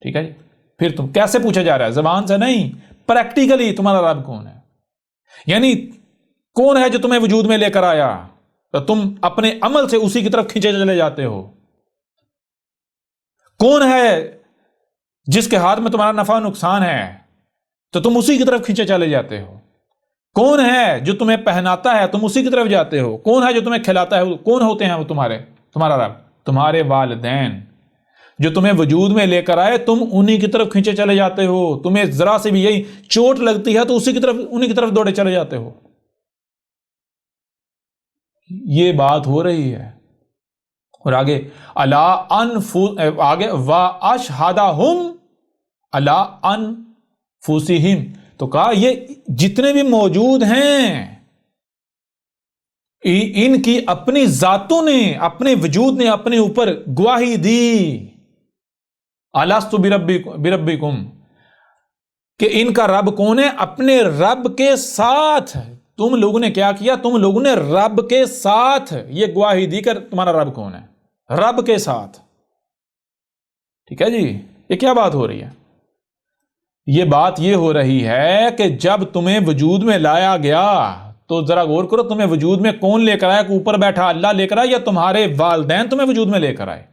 ٹھیک ہے جی۔ پھر تم کیسے پوچھا جا رہا ہے؟ زبان سے نہیں، پریکٹیکلی تمہارا رب کون ہے، یعنی کون ہے جو تمہیں وجود میں لے کر آیا، تو تم اپنے عمل سے اسی کی طرف کھینچے چلے جاتے ہو۔ کون ہے جس کے ہاتھ میں تمہارا نفع نقصان ہے، تو تم اسی کی طرف کھینچے چلے جاتے ہو۔ کون ہے جو تمہیں پہناتا ہے، تم اسی کی طرف جاتے ہو۔ کون ہے جو تمہیں کھلاتا ہے، کون ہوتے ہیں وہ تمہارا رب؟ تمہارے والدین جو تمہیں وجود میں لے کر آئے، تم انہی کی طرف کھینچے چلے جاتے ہو۔ تمہیں ذرا سے بھی یہی چوٹ لگتی ہے تو اسی کی طرف، انہی کی طرف دوڑے چلے جاتے ہو۔ یہ بات ہو رہی ہے۔ اور آگے آگے وَأَشْهَدَهُمْ عَلَىٰ أَنفُسِهِمْ، تو کہا یہ جتنے بھی موجود ہیں ان کی اپنی ذاتوں نے، اپنے وجود نے اپنے اوپر گواہی دی، أَلَسْتُ بِرَبِّكُمْ، کہ ان کا رب کون ہے؟ اپنے رب کے ساتھ تم لوگوں نے کیا کیا؟ تم لوگوں نے رب کے ساتھ یہ گواہی دی کر تمہارا رب کون ہے، رب کے ساتھ، ٹھیک ہے جی۔ یہ کیا بات ہو رہی ہے؟ یہ بات یہ ہو رہی ہے کہ جب تمہیں وجود میں لایا گیا تو ذرا غور کرو، تمہیں وجود میں کون لے کر آیا؟ کہ اوپر بیٹھا اللہ لے کر آیا، یا تمہارے والدین تمہیں وجود میں لے کر آئے؟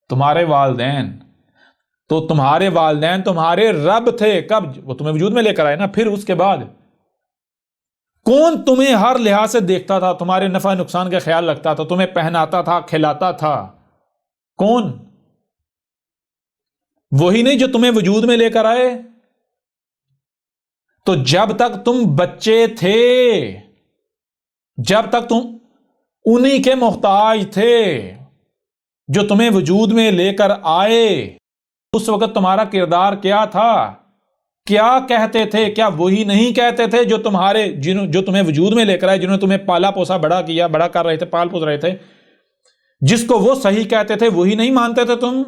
تمہارے والدین، تو تمہارے والدین تمہارے رب تھے، کب؟ وہ تمہیں وجود میں لے کر آئے نا۔ پھر اس کے بعد کون تمہیں ہر لحاظ سے دیکھتا تھا، تمہارے نفع نقصان کا خیال رکھتا تھا، تمہیں پہناتا تھا، کھلاتا تھا؟ کون؟ وہی نہیں جو تمہیں وجود میں لے کر آئے۔ تو جب تک تم بچے تھے، جب تک تم انہی کے محتاج تھے جو تمہیں وجود میں لے کر آئے، اس وقت تمہارا کردار کیا تھا؟ کیا کہتے تھے؟ کیا وہی نہیں کہتے تھے جو جو تمہیں وجود میں لے کر آئے، جنہوں نے تمہیں پالا پوسا، بڑا کیا، بڑا کر رہے تھے، پال پوس رہے تھے، جس کو وہ صحیح کہتے تھے وہی نہیں مانتے تھے تم؟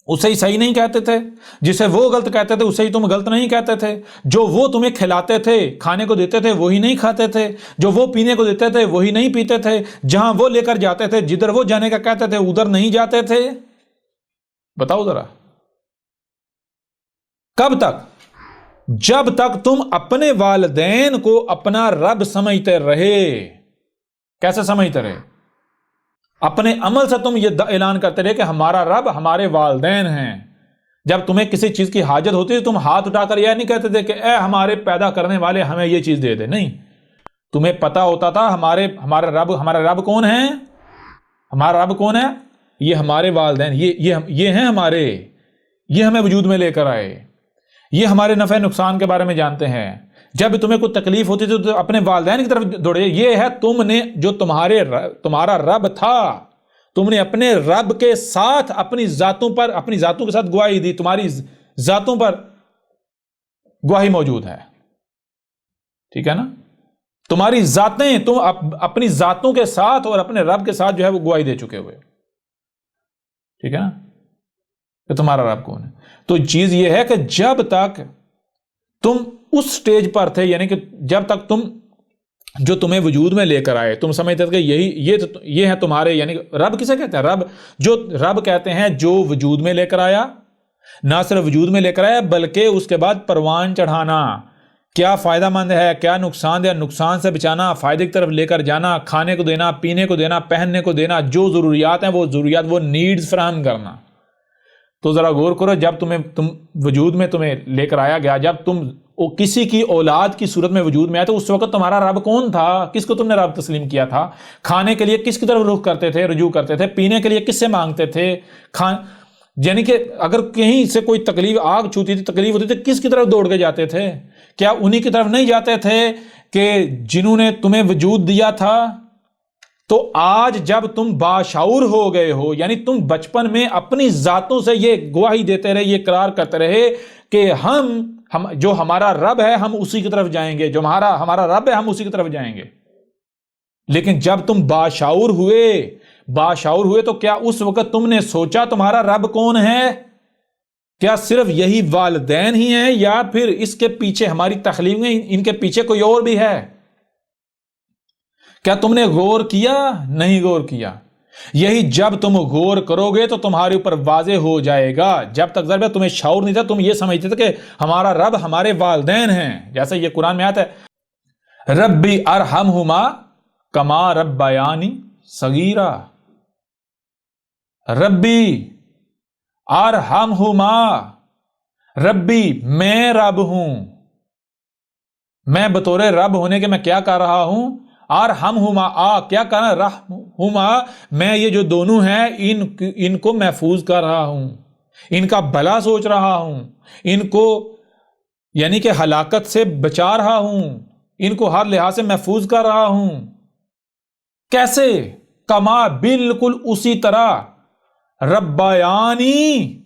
اسے ہی صحیح نہیں کہتے تھے، جسے وہ غلط کہتے تھے اسے ہی تم غلط نہیں کہتے تھے، جو وہ تمہیں کھلاتے تھے کھانے کو دیتے تھے وہی نہیں کھاتے تھے، جو وہ پینے کو دیتے تھے وہی نہیں پیتے تھے، جہاں وہ لے کر جاتے تھے جدھر وہ جانے کا کہتے تھے ادھر نہیں جاتے تھے۔ بتاؤ ذرا، کب تک؟ جب تک تم اپنے والدین کو اپنا رب سمجھتے رہے۔ کیسے سمجھتے رہے؟ اپنے عمل سے تم یہ اعلان کرتے رہے کہ ہمارا رب ہمارے والدین ہیں۔ جب تمہیں کسی چیز کی حاجت ہوتی ہے تم ہاتھ اٹھا کر یہ نہیں کہتے تھے کہ اے ہمارے پیدا کرنے والے ہمیں یہ چیز دے دے، نہیں، تمہیں پتا ہوتا تھا ہمارا رب کون ہے؟ ہمارا رب کون ہے؟ یہ ہمارے والدین، یہ ہیں ہمارے، یہ ہمیں وجود میں لے کر آئے، یہ ہمارے نفع نقصان کے بارے میں جانتے ہیں۔ جب تمہیں کوئی تکلیف ہوتی تھی تو اپنے والدین کی طرف دوڑے۔ یہ ہے تم نے جو تمہارا رب تھا، تم نے اپنے رب کے ساتھ اپنی ذاتوں کے ساتھ گواہی دی، تمہاری ذاتوں پر گواہی موجود ہے، ٹھیک ہے نا؟ تمہاری ذاتیں، تم اپنی ذاتوں کے ساتھ اور اپنے رب کے ساتھ جو ہے وہ گواہی دے چکے ہوئے، ٹھیک ہے نا، کہ تمہارا رب کون ہے۔ تو چیز یہ ہے کہ جب تک تم اس سٹیج پر تھے، یعنی کہ جب تک تم جو تمہیں وجود میں لے کر آئے، تم سمجھتے تھے کہ یہ ہے تمہارے، یعنی کہ رب کسے کہتے ہیں؟ رب کہتے ہیں جو وجود میں لے کر آیا، نہ صرف وجود میں لے کر آیا بلکہ اس کے بعد پروان چڑھانا، کیا فائدہ مند ہے، کیا نقصان دہ، نقصان سے بچانا، فائدے کی طرف لے کر جانا، کھانے کو دینا، پینے کو دینا، پہننے کو دینا، جو ضروریات ہیں وہ ضروریات، وہ نیڈز فراہم کرنا۔ تو ذرا غور کرو، جب تم وجود میں تمہیں لے کر آیا گیا، جب تم کسی کی اولاد کی صورت میں وجود میں آئے تو اس وقت تمہارا رب کون تھا؟ کس کو تم نے رب تسلیم کیا تھا؟ کھانے کے لیے کس کی طرف رجوع کرتے تھے؟ پینے کے لیے کس سے مانگتے تھے؟ یعنی کہ اگر کہیں سے کوئی تکلیف، آگ چھوتی تھی، تکلیف ہوتی تھی، کس کی طرف دوڑ کے جاتے تھے؟ کیا انہی کی طرف نہیں جاتے تھے کہ جنہوں نے تمہیں وجود دیا تھا؟ تو آج جب تم باشعور ہو گئے ہو، یعنی تم بچپن میں اپنی ذاتوں سے یہ گواہی دیتے رہے، یہ اقرار کرتے رہے کہ ہم جو ہمارا رب ہے ہم اسی کی طرف جائیں گے، جو ہمارا رب ہے ہم اسی کی طرف جائیں گے۔ لیکن جب تم باشعور ہوئے تو کیا اس وقت تم نے سوچا تمہارا رب کون ہے؟ کیا صرف یہی والدین ہی ہیں یا پھر اس کے پیچھے ہماری تخلیق میں ان کے پیچھے کوئی اور بھی ہے؟ کیا تم نے غور کیا؟ نہیں غور کیا۔ یہی جب تم غور کرو گے تو تمہارے اوپر واضح ہو جائے گا۔ جب تک ذرا تمہیں شعور نہیں تھا تم یہ سمجھتے تھے کہ ہمارا رب ہمارے والدین ہیں، جیسے یہ قرآن میں آتا ہے ربی ارحمہما کما ربیانی صغیرا، ربی ارحمہما، ربی میں رب ہوں، میں بطور رب ہونے کے میں کیا کر رہا ہوں؟ ارحمہما، کیا کرنا؟ رحمہما، میں یہ جو دونوں ہیں ان کو محفوظ کر رہا ہوں، ان کا بھلا سوچ رہا ہوں، ان کو یعنی کہ ہلاکت سے بچا رہا ہوں، ان کو ہر لحاظ سے محفوظ کر رہا ہوں۔ کیسے؟ کما، بالکل اسی طرح، ربیانی،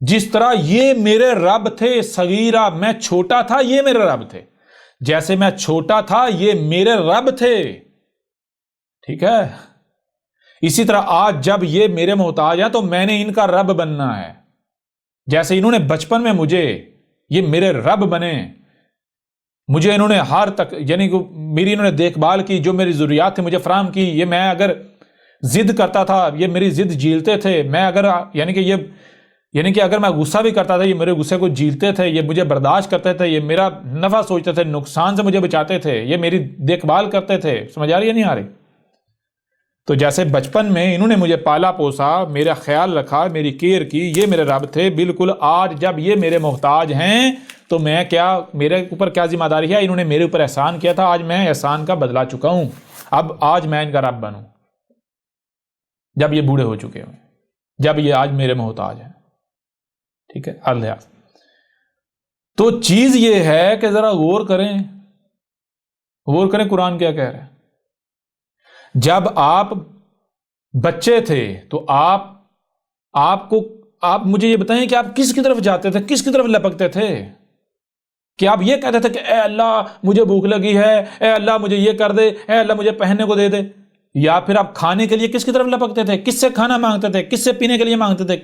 جس طرح یہ میرے رب تھے، صغیرہ، میں چھوٹا تھا یہ میرے رب تھے، جیسے میں چھوٹا تھا یہ میرے رب تھے، ٹھیک ہے؟ اسی طرح آج جب یہ میرے محتاج ہیں تو میں نے ان کا رب بننا ہے، جیسے انہوں نے بچپن میں مجھے یہ میرے رب بنے، مجھے انہوں نے یعنی میری انہوں نے دیکھ بھال کی، جو میری ضروریات تھی مجھے فراہم کی، یہ میں اگر ضد کرتا تھا یہ میری ضد جھیلتے تھے، میں اگر یعنی کہ اگر میں غصہ بھی کرتا تھا یہ میرے غصے کو جھیلتے تھے، یہ مجھے برداشت کرتے تھے، یہ میرا نفع سوچتے تھے، نقصان سے مجھے بچاتے تھے، یہ میری دیکھ بھال کرتے تھے۔ سمجھ آ رہی ہے نہیں آ رہی؟ تو جیسے بچپن میں انہوں نے مجھے پالا پوسا، میرا خیال رکھا، میری کیئر کی، یہ میرے رب تھے، بالکل آج جب یہ میرے محتاج ہیں تو میں میرے اوپر کیا ذمہ داری ہے؟ انہوں نے میرے اوپر احسان کیا تھا، آج میں احسان کا بدلا چکا ہوں، اب آج میں ان کا رب بنوں، جب یہ بوڑھے ہو چکے ہوں، جب یہ آج میرے محتاج ہیں، ٹھیک ہے؟ الحاظ تو چیز یہ ہے کہ ذرا غور کریں قرآن کیا کہہ رہا ہے۔ جب آپ بچے تھے تو آپ مجھے یہ بتائیں کہ آپ کس کی طرف جاتے تھے، کس کی طرف لپکتے تھے؟ کہ آپ یہ کہتے تھے کہ اے اللہ مجھے بھوک لگی ہے، اے اللہ مجھے یہ کر دے، اے اللہ مجھے پہننے کو دے دے، یا پھر آپ کھانے کے لیے کس کی طرف لپکتے تھے؟ کس سے کھانا مانگتے تھے؟ کس سے پینے کے لیے مانگتے تھے؟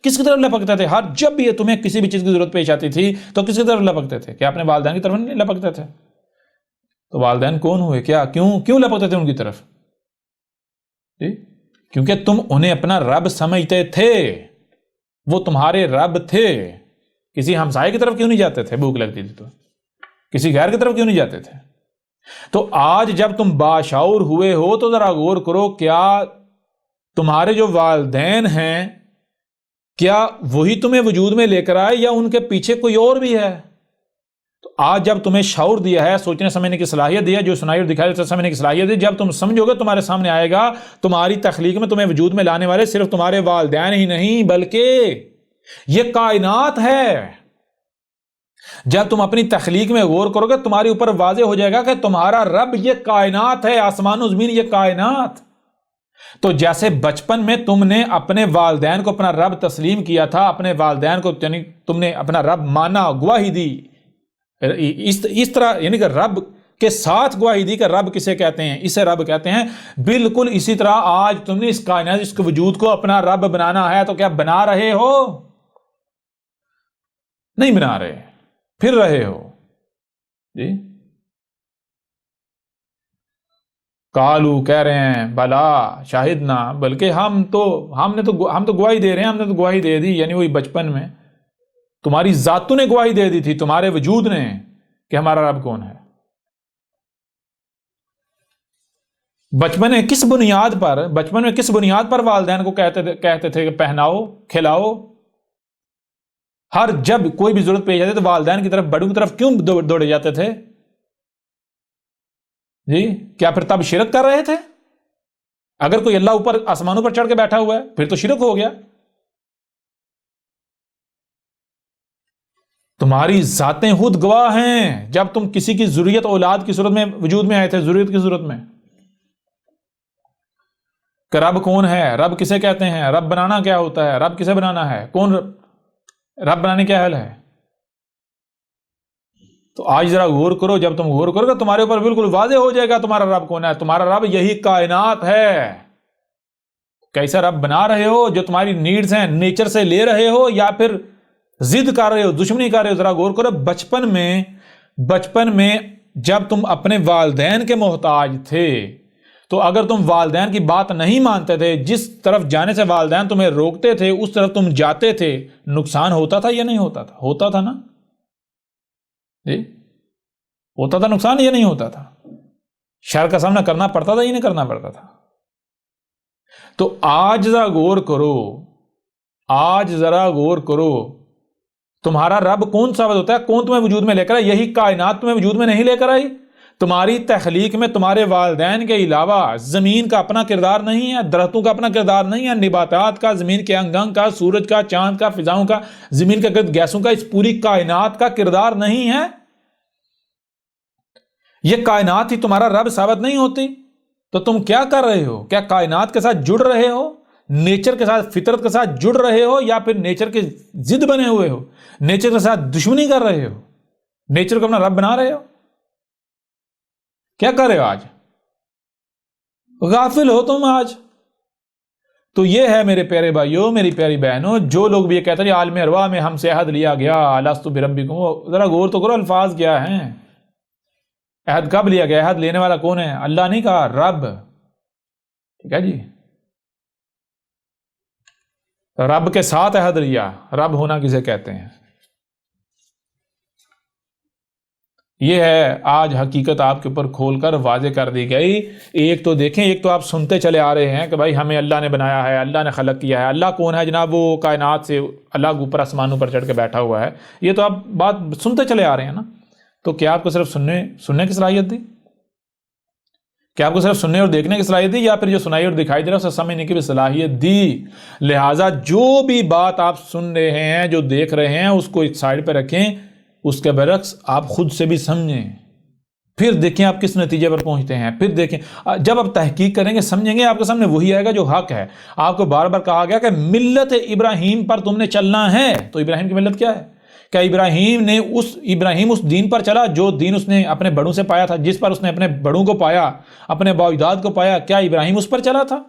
کس کی طرف لپکتے تھے؟ ہر جب بھی تمہیں کسی بھی چیز کی ضرورت پیش آتی تھی تو کس کی طرف لپکتے تھے؟ کیا اپنے والدین کی طرف نہیں لپکتے تھے؟ تو والدین کون ہوئے؟ کیا کیوں لپکتے تھے ان کی طرف؟ کیونکہ تم انہیں اپنا رب سمجھتے تھے، وہ تمہارے رب تھے۔ کسی ہمسائے کی طرف کیوں نہیں جاتے تھے؟ بھوک لگتی تھی تو کسی غیر کی طرف کیوں نہیں جاتے تھے؟ تو آج جب تم باشعور ہوئے ہو تو ذرا غور کرو، کیا تمہارے جو والدین ہیں کیا وہی تمہیں وجود میں لے کر آئے یا ان کے پیچھے کوئی اور بھی ہے؟ تو آج جب تمہیں شعور دیا ہے، سوچنے سمجھنے کی صلاحیت دی ہے، جو سنائی اور دکھائی سمجھنے کی صلاحیت دی، جب تم سمجھو گے تمہارے سامنے آئے گا تمہاری تخلیق میں تمہیں وجود میں لانے والے صرف تمہارے والدین ہی نہیں بلکہ یہ کائنات ہے۔ جب تم اپنی تخلیق میں غور کرو گے تمہارے اوپر واضح ہو جائے گا کہ تمہارا رب یہ کائنات ہے، آسمان و زمین یہ کائنات۔ تو جیسے بچپن میں تم نے اپنے والدین کو اپنا رب تسلیم کیا تھا، اپنے والدین کو یعنی تم نے اپنا رب مانا، گواہی دی، اس طرح یعنی کہ رب کے ساتھ گواہی دی کہ رب کسے کہتے ہیں، اسے رب کہتے ہیں، بالکل اسی طرح آج تم نے اس کائنات اس کے وجود کو اپنا رب بنانا ہے تو کیا بنا رہے ہو؟ نہیں بنا رہے، پھر رہے ہو جی۔ کالو کہہ رہے ہیں بلا شاہدنا، بلکہ ہم تو گواہی دے رہے ہیں، ہم نے تو گواہی دے دی، یعنی وہی بچپن میں تمہاری ذاتوں نے گواہی دے دی تھی، تمہارے وجود نے، کہ ہمارا رب کون ہے۔ بچپن میں کس بنیاد پر والدین کو کہتے تھے کہ پہناؤ کھلاؤ؟ ہر جب کوئی بھی ضرورت پیش آتی تو والدین کی طرف، بڑوں کی طرف کیوں دوڑے جاتے تھے جی؟ کیا پھر تب شرک کر رہے تھے؟ اگر کوئی اللہ اوپر آسمانوں پر چڑھ کے بیٹھا ہوا ہے پھر تو شرک ہو گیا۔ تمہاری ذاتیں خود گواہ ہیں جب تم کسی کی ضروریت اولاد کی صورت میں وجود میں آئے تھے، ضرورت کی صورت میں، کہ رب کون ہے، رب کسے کہتے ہیں، رب بنانا کیا ہوتا ہے، رب کسے بنانا ہے، کون رب بنانے کیا حل ہے۔ تو آج ذرا غور کرو، جب تم غور کرو گے تمہارے اوپر بالکل واضح ہو جائے گا تمہارا رب کون ہے۔ تمہارا رب یہی کائنات ہے۔ کیسا رب بنا رہے ہو؟ جو تمہاری نیڈز ہیں نیچر سے لے رہے ہو یا پھر ضد کر رہے ہو، دشمنی کر رہے ہو؟ ذرا غور کرو، بچپن میں جب تم اپنے والدین کے محتاج تھے تو اگر تم والدین کی بات نہیں مانتے تھے، جس طرف جانے سے والدین تمہیں روکتے تھے اس طرف تم جاتے تھے، نقصان ہوتا تھا یا نہیں ہوتا تھا؟ ہوتا تھا نا جی؟ ہوتا تھا نقصان یا نہیں ہوتا تھا؟ شر کا سامنا کرنا پڑتا تھا یا نہیں کرنا پڑتا تھا؟ تو آج ذرا غور کرو، تمہارا رب کون ثابت ہوتا ہے؟ کون تمہیں وجود میں لے کر آئی؟ یہی کائنات تمہیں وجود میں نہیں لے کر آئی؟ تمہاری تخلیق میں تمہارے والدین کے علاوہ زمین کا اپنا کردار نہیں ہے، درختوں کا اپنا کردار نہیں ہے، نباتات کا، زمین کے انگ کا، سورج کا، چاند کا، فضاؤں کا، زمین کے گرد گیسوں کا، اس پوری کائنات کا کردار نہیں ہے؟ یہ کائنات ہی تمہارا رب ثابت نہیں ہوتی تو تم کیا کر رہے ہو؟ کیا کائنات کے ساتھ جڑ رہے ہو، نیچر کے ساتھ، فطرت کے ساتھ جڑ رہے ہو، یا پھر نیچر کے ضد بنے ہوئے ہو، نیچر کے ساتھ دشمنی کر رہے ہو، نیچر کو اپنا رب بنا رہے ہو؟ کیا کر رہے ہو؟ آج غافل ہو تم آج۔ تو یہ ہے میرے پیارے بھائیوں، میری پیاری بہنوں، جو لوگ بھی یہ کہتے ہیں عالم ارواح میں ہم سے عہد لیا گیا، الستو بربکم، ذرا غور تو کرو الفاظ کیا ہیں۔ عہد کب لیا گیا؟ عہد لینے والا کون ہے؟ اللہ نہیں کہا، رب۔ ٹھیک ہے جی، رب کے ساتھ عہد لیا۔ رب ہونا کسے کہتے ہیں؟ یہ ہے آج حقیقت آپ کے اوپر کھول کر واضح کر دی گئی۔ ایک تو دیکھیں، ایک تو آپ سنتے چلے آ رہے ہیں کہ بھائی ہمیں اللہ نے بنایا ہے، اللہ نے خلق کیا ہے۔ اللہ کون ہے جناب؟ وہ کائنات سے اللہ اوپر آسمانوں پر چڑھ کے بیٹھا ہوا ہے۔ یہ تو آپ بات سنتے چلے آ رہے ہیں نا۔ تو کیا آپ کو صرف سننے کی صلاحیت دی؟ کیا آپ کو صرف سننے اور دیکھنے کی صلاحیت دی، یا پھر جو سنائی اور دکھائی دے رہا ہے اسے سمجھنے کی بھی صلاحیت دی؟ لہٰذا جو بھی بات آپ سن رہے ہیں، جو دیکھ رہے ہیں، اس کو ایک سائڈ پہ رکھیں، اس کے برعکس آپ خود سے بھی سمجھیں، پھر دیکھیں آپ کس نتیجے پر پہنچتے ہیں، پھر دیکھیں۔ جب آپ تحقیق کریں گے، سمجھیں گے، آپ کے سامنے وہی آئے گا جو حق ہے۔ آپ کو بار بار کہا گیا کہ ملت ابراہیم پر تم نے چلنا ہے، تو ابراہیم کی ملت کیا ہے؟ کیا ابراہیم اس دین پر چلا جو دین اس نے اپنے بڑوں سے پایا تھا، جس پر اس نے اپنے بڑوں کو پایا، اپنے بااجداد کو پایا؟ کیا ابراہیم اس پر چلا تھا؟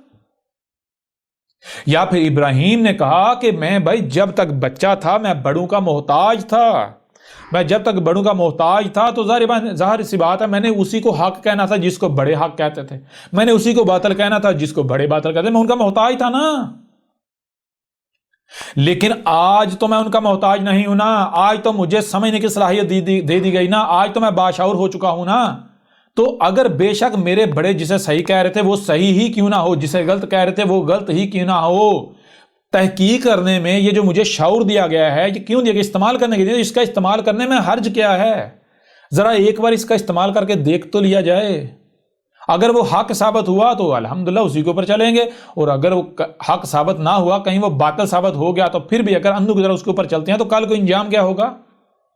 یا پھر ابراہیم نے کہا کہ میں بھائی جب تک بچہ تھا میں بڑوں کا محتاج تھا، میں جب تک بڑوں کا محتاج تھا تو ظاہر سی بات ہے میں نے اسی کو حق کہنا تھا جس کو بڑے حق کہتے تھے، میں نے اسی کو باطل کہنا تھا جس کو بڑے باطل کہتے تھے، میں ان کا محتاج تھا نا۔ لیکن آج تو میں ان کا محتاج نہیں ہوں نا، آج تو مجھے سمجھنے کی صلاحیت دے دی گئی نا، آج تو میں باشعور ہو چکا ہوں نا۔ تو اگر بے شک میرے بڑے جسے صحیح کہہ رہے تھے وہ صحیح ہی کیوں نہ ہو، جسے غلط کہہ رہے تھے وہ غلط ہی کیوں نہ ہو، تحقیق کرنے میں یہ جو مجھے شعور دیا گیا ہے یہ کیوں دیا گیا، استعمال کرنے کے لیے، اس کا استعمال کرنے میں حرج کیا ہے؟ ذرا ایک بار اس کا استعمال کر کے دیکھ تو لیا جائے۔ اگر وہ حق ثابت ہوا تو الحمدللہ اسی کے اوپر چلیں گے، اور اگر وہ حق ثابت نہ ہوا، کہیں وہ باطل ثابت ہو گیا، تو پھر بھی اگر اندھوں کی طرح اس کے اوپر چلتے ہیں تو کل کو انجام کیا ہوگا؟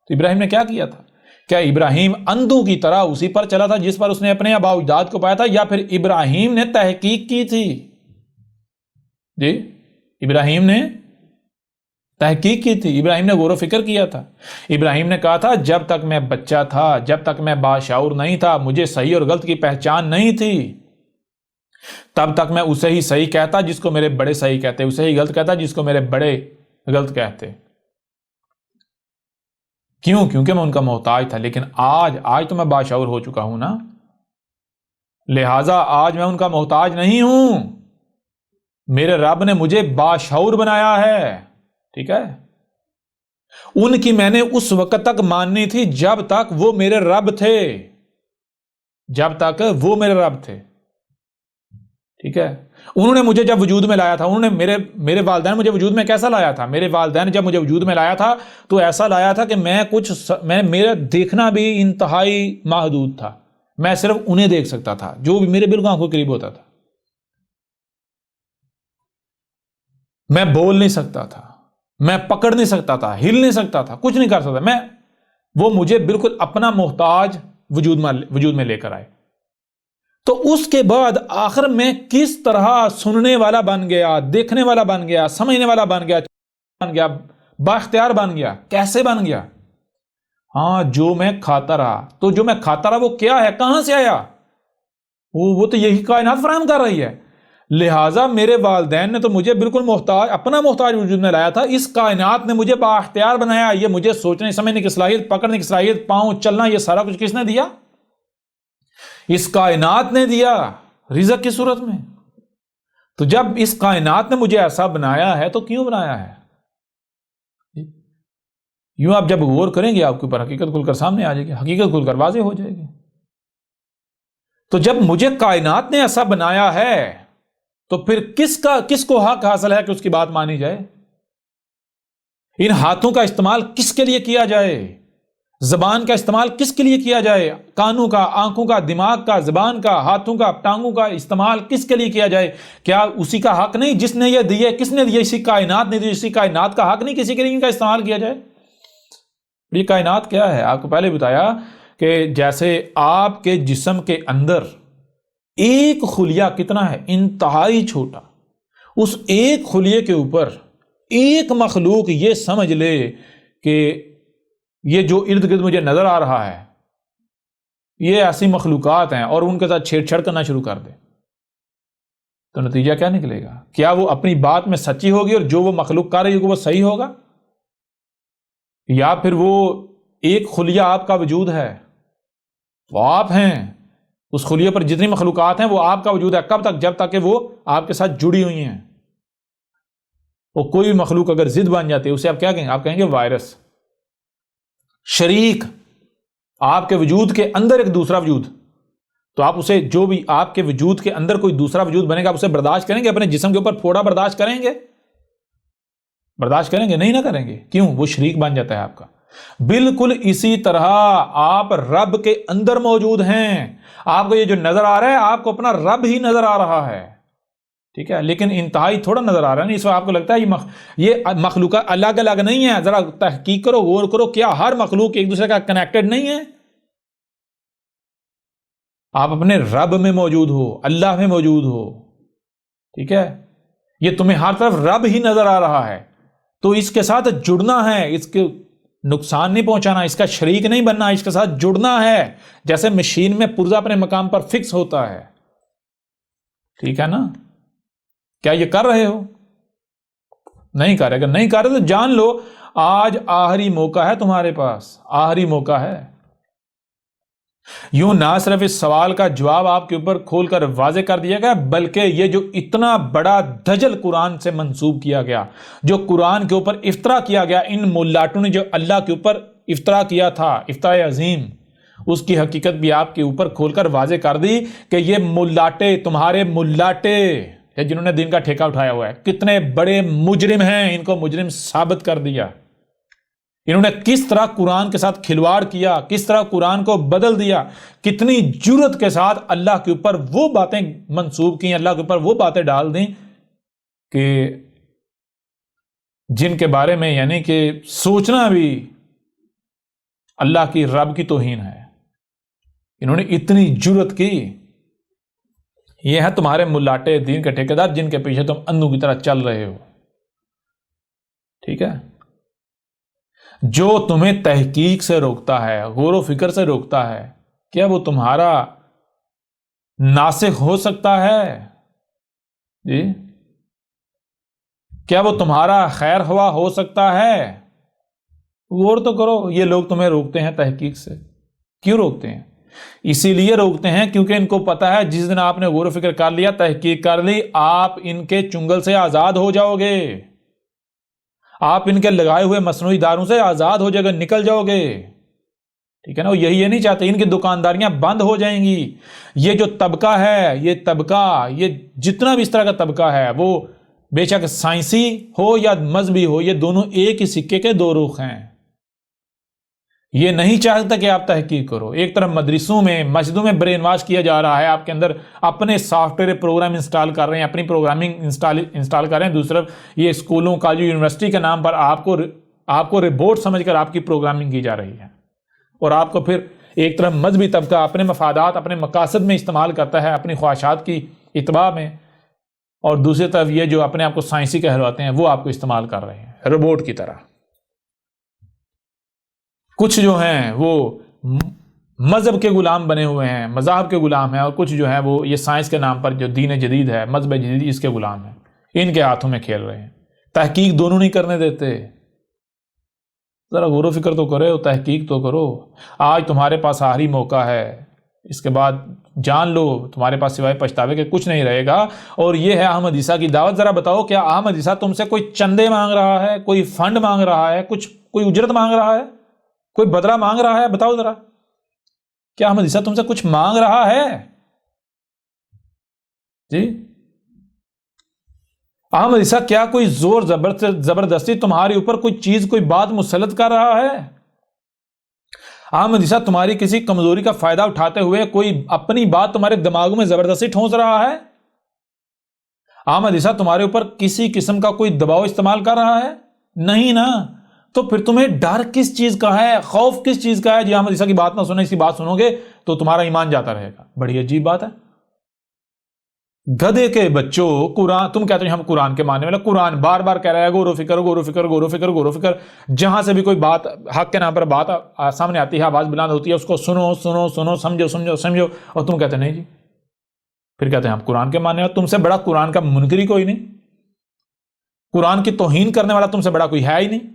تو ابراہیم نے کیا کیا تھا؟ کیا ابراہیم اندھوں کی طرح اسی پر چلا تھا جس پر اس نے اپنے آباء و اجداد کو پایا تھا، یا پھر ابراہیم نے تحقیق کی تھی؟ جی ابراہیم نے تحقیق کی تھی، ابراہیم نے غور و فکر کیا تھا۔ ابراہیم نے کہا تھا جب تک میں بچہ تھا، جب تک میں باشعور نہیں تھا، مجھے صحیح اور غلط کی پہچان نہیں تھی، تب تک میں اسے ہی صحیح کہتا جس کو میرے بڑے صحیح کہتے، اسے ہی غلط کہتا جس کو میرے بڑے غلط کہتے۔ کیوں؟ کیونکہ میں ان کا محتاج تھا۔ لیکن آج تو میں باشعور ہو چکا ہوں نا، لہٰذا آج میں ان کا محتاج نہیں ہوں، میرے رب نے مجھے باشعور بنایا ہے، ٹھیک ہے؟ ان کی میں نے اس وقت تک ماننی تھی جب تک وہ میرے رب تھے، جب تک وہ میرے رب تھے، ٹھیک ہے؟ انہوں نے مجھے جب وجود میں لایا تھا، انہوں نے میرے والدین مجھے وجود میں کیسا لایا تھا؟ میرے والدین جب مجھے وجود میں لایا تھا تو ایسا لایا تھا کہ میرا دیکھنا بھی انتہائی محدود تھا، میں صرف انہیں دیکھ سکتا تھا جو بھی میرے بالکل آنکھوں کے قریب ہوتا تھا، میں بول نہیں سکتا تھا، میں پکڑ نہیں سکتا تھا، ہل نہیں سکتا تھا، کچھ نہیں کر سکتا وہ مجھے بالکل اپنا محتاج وجود میں لے کر آئے۔ تو اس کے بعد آخر میں کس طرح سننے والا بن گیا، دیکھنے والا بن گیا، سمجھنے والا بن گیا، بااختیار بن گیا، کیسے بن گیا؟ ہاں، جو میں کھاتا رہا، تو جو میں کھاتا رہا وہ کیا ہے، کہاں سے آیا؟ وہ تو یہی کائنات فراہم کر رہی ہے۔ لہٰذا میرے والدین نے تو مجھے بالکل اپنا محتاج وجود میں لایا تھا، اس کائنات نے مجھے بااختیار بنایا، یہ مجھے سوچنے سمجھنے کی صلاحیت، پکڑنے کی صلاحیت، پاؤں چلنا، یہ سارا کچھ کس نے دیا؟ اس کائنات نے دیا، رزق کی صورت میں۔ تو جب اس کائنات نے مجھے ایسا بنایا ہے تو کیوں بنایا ہے؟ یوں آپ جب غور کریں گے آپ کے اوپر حقیقت کھل کر سامنے آ جائے گی، حقیقت کھل کر واضح ہو جائے گی۔ تو جب مجھے کائنات نے ایسا بنایا ہے تو پھر کس کو حق حاصل ہے کہ اس کی بات مانی جائے؟ ان ہاتھوں کا استعمال کس کے لیے کیا جائے؟ زبان کا استعمال کس کے لیے کیا جائے؟ کانوں کا، آنکھوں کا، دماغ کا، زبان کا، ہاتھوں کا، ٹانگوں کا استعمال کس کے لیے کیا جائے؟ کیا اسی کا حق نہیں جس نے یہ دیے؟ کس نے دیے؟ اسی کائنات نے دی، اسی کائنات کا حق نہیں کسی کے لیے ان کا استعمال کیا جائے؟ یہ کائنات کیا ہے؟ آپ کو پہلے بتایا کہ جیسے آپ کے جسم کے اندر ایک خلیہ کتنا ہے؟ انتہائی چھوٹا، اس ایک خلیے کے اوپر ایک مخلوق یہ سمجھ لے کہ یہ جو ارد گرد مجھے نظر آ رہا ہے یہ ایسی مخلوقات ہیں، اور ان کے ساتھ چھیڑ چھڑ کرنا شروع کر دے تو نتیجہ کیا نکلے گا؟ کیا وہ اپنی بات میں سچی ہوگی اور جو وہ مخلوق کر رہی ہوگی وہ صحیح ہوگا؟ یا پھر وہ ایک خلیہ آپ کا وجود ہے، وہ آپ ہیں، اس خلیے پر جتنی مخلوقات ہیں وہ آپ کا وجود ہے، کب تک؟ جب تک کہ وہ آپ کے ساتھ جڑی ہوئی ہیں۔ وہ کوئی بھی مخلوق اگر ضد بن جاتی ہے اسے آپ کیا کہیں گے؟ آپ کہیں گے وائرس، شریک، آپ کے وجود کے اندر ایک دوسرا وجود، تو آپ اسے، جو بھی آپ کے وجود کے اندر کوئی دوسرا وجود بنے گا آپ اسے برداشت کریں گے؟ اپنے جسم کے اوپر پھوڑا برداشت کریں گے؟ برداشت کریں گے؟ نہیں نہ کریں گے۔ کیوں؟ وہ شریک بن جاتا ہے آپ کا۔ بالکل اسی طرح آپ رب کے اندر موجود ہیں، آپ کو یہ جو نظر آ رہا ہے آپ کو اپنا رب ہی نظر آ رہا ہے، ٹھیک ہے؟ لیکن انتہائی تھوڑا نظر آ رہا ہے، اس وقت آپ کو لگتا ہے یہ مخلوقات الگ الگ نہیں ہے۔ ذرا تحقیق کرو، غور کرو، کیا ہر مخلوق ایک دوسرے کا کنیکٹڈ نہیں ہے؟ آپ اپنے رب میں موجود ہو، اللہ میں موجود ہو، ٹھیک ہے؟ یہ تمہیں ہر طرف رب ہی نظر آ رہا ہے، تو اس کے ساتھ جڑنا ہے، اس کے نقصان نہیں پہنچانا، اس کا شریک نہیں بننا، اس کے ساتھ جڑنا ہے، جیسے مشین میں پرزہ اپنے مقام پر فکس ہوتا ہے، ٹھیک ہے نا؟ کیا یہ کر رہے ہو؟ نہیں کرے گا. نہیں کر رہے تو جان لو آج آخری موقع ہے تمہارے پاس, آخری موقع ہے. یوں نہ صرف اس سوال کا جواب آپ کے اوپر کھول کر واضح کر دیا گیا, بلکہ یہ جو اتنا بڑا دجل قرآن سے منسوب کیا گیا, جو قرآن کے اوپر افطرا کیا گیا, ان ملاٹوں نے جو اللہ کے اوپر افطرا کیا تھا, افطرا عظیم, اس کی حقیقت بھی آپ کے اوپر کھول کر واضح کر دی کہ یہ ملاٹے, تمہارے ملاٹے جنہوں نے دین کا ٹھیکہ اٹھایا ہوا ہے, کتنے بڑے مجرم ہیں. ان کو مجرم ثابت کر دیا. انہوں نے کس طرح قرآن کے ساتھ کھلواڑ کیا, کس طرح قرآن کو بدل دیا, کتنی جرت کے ساتھ اللہ کے اوپر وہ باتیں منسوب کی, اللہ کے اوپر وہ باتیں ڈال دیں کہ جن کے بارے میں یعنی کہ سوچنا بھی اللہ کی رب کی توہین ہے. انہوں نے اتنی جرت کی. یہ ہے تمہارے ملاٹے دین کے ٹھیکیدار جن کے پیچھے تم اندھوں کی طرح چل رہے ہو. ٹھیک ہے, جو تمہیں تحقیق سے روکتا ہے, غور و فکر سے روکتا ہے, کیا وہ تمہارا ناسخ ہو سکتا ہے؟ جی, کیا وہ تمہارا خیر خواہ ہو سکتا ہے؟ غور تو کرو. یہ لوگ تمہیں روکتے ہیں تحقیق سے. کیوں روکتے ہیں؟ اسی لیے روکتے ہیں کیونکہ ان کو پتا ہے جس دن آپ نے غور و فکر کر لیا, تحقیق کر لی, آپ ان کے چنگل سے آزاد ہو جاؤ گے, آپ ان کے لگائے ہوئے مصنوعی داروں سے آزاد ہو جائے گا, نکل جاؤ گے. ٹھیک ہے نا, یہی یہ نہیں چاہتے. ان کی دکانداریاں بند ہو جائیں گی. یہ جو طبقہ ہے, یہ طبقہ, یہ جتنا بھی اس طرح کا طبقہ ہے, وہ بے شک سائنسی ہو یا مذہبی ہو, یہ دونوں ایک ہی سکے کے دو رخ ہیں. یہ نہیں چاہتا کہ آپ تحقیق کرو. ایک طرف مدرسوں میں, مسجدوں میں برین واش کیا جا رہا ہے, آپ کے اندر اپنے سافٹ ویئر پروگرام انسٹال کر رہے ہیں, اپنی پروگرامنگ انسٹال کر رہے ہیں. دوسری طرف یہ اسکولوں, کالجوں, یونیورسٹی کے نام پر آپ کو ربوٹ سمجھ کر آپ کی پروگرامنگ کی جا رہی ہے, اور آپ کو پھر ایک طرف مذہبی طبقہ اپنے مفادات, اپنے مقاصد میں استعمال کرتا ہے, اپنی خواہشات کی اتباع میں, اور دوسری طرف یہ جو اپنے آپ کو سائنسی کہلواتے ہیں وہ آپ کو استعمال کر رہے ہیں روبوٹ کی طرح. کچھ جو ہیں وہ مذہب کے غلام بنے ہوئے ہیں, مذاہب کے غلام ہیں, اور کچھ جو ہیں وہ یہ سائنس کے نام پر جو دین جدید ہے, مذہب جدید, اس کے غلام ہیں. ان کے ہاتھوں میں کھیل رہے ہیں. تحقیق دونوں نہیں کرنے دیتے. ذرا غور و فکر تو کرو, تحقیق تو کرو. آج تمہارے پاس آخری موقع ہے, اس کے بعد جان لو تمہارے پاس سوائے پچھتاوے کے کچھ نہیں رہے گا. اور یہ ہے احمد عیسیٰ کی دعوت. ذرا بتاؤ, کیا احمد عیسیٰ تم سے کوئی چندے مانگ رہا ہے, کوئی فنڈ مانگ رہا ہے, کوئی اجرت مانگ رہا ہے, کوئی بدلہ مانگ رہا ہے؟ بتاؤ ذرا, کیا احمد عیسیٰ تم سے کچھ مانگ رہا ہے؟ جی, احمد عیسیٰ کیا کوئی زور زبردستی تمہارے اوپر کوئی چیز, کوئی بات مسلط کر رہا ہے؟ احمد عیسیٰ تمہاری کسی کمزوری کا فائدہ اٹھاتے ہوئے کوئی اپنی بات تمہارے دماغوں میں زبردستی ٹھونس رہا ہے؟ احمد عیسیٰ تمہارے اوپر کسی قسم کا کوئی دباؤ استعمال کر رہا ہے؟ نہیں نا. تو پھر تمہیں ڈر کس چیز کا ہے, خوف کس چیز کا ہے؟ جی احمد عیسیٰ کی بات نہ سنو, اس کی بات سنو گے تو تمہارا ایمان جاتا رہے گا. بڑی عجیب بات ہے. گدھے کے بچوں, قرآن, تم کہتے ہیں ہم قرآن کے ماننے والے. قرآن بار بار کہہ رہا ہے غور و فکر, غور و فکر, غور و فکر, غور و فکر. جہاں سے بھی کوئی بات حق کے نام پر بات سامنے آتی ہے, آواز بلند ہوتی ہے, اس کو سنو سنو سنو, سمجھو سمجھو سمجھو, اور تم کہتے ہیں نہیں جی. پھر کہتے ہیں ہم قرآن کے ماننے والے. تم سے بڑا قرآن کا منکر ہی کوئی نہیں. قرآن کی توہین کرنے والا تم سے بڑا کوئی ہے ہی نہیں.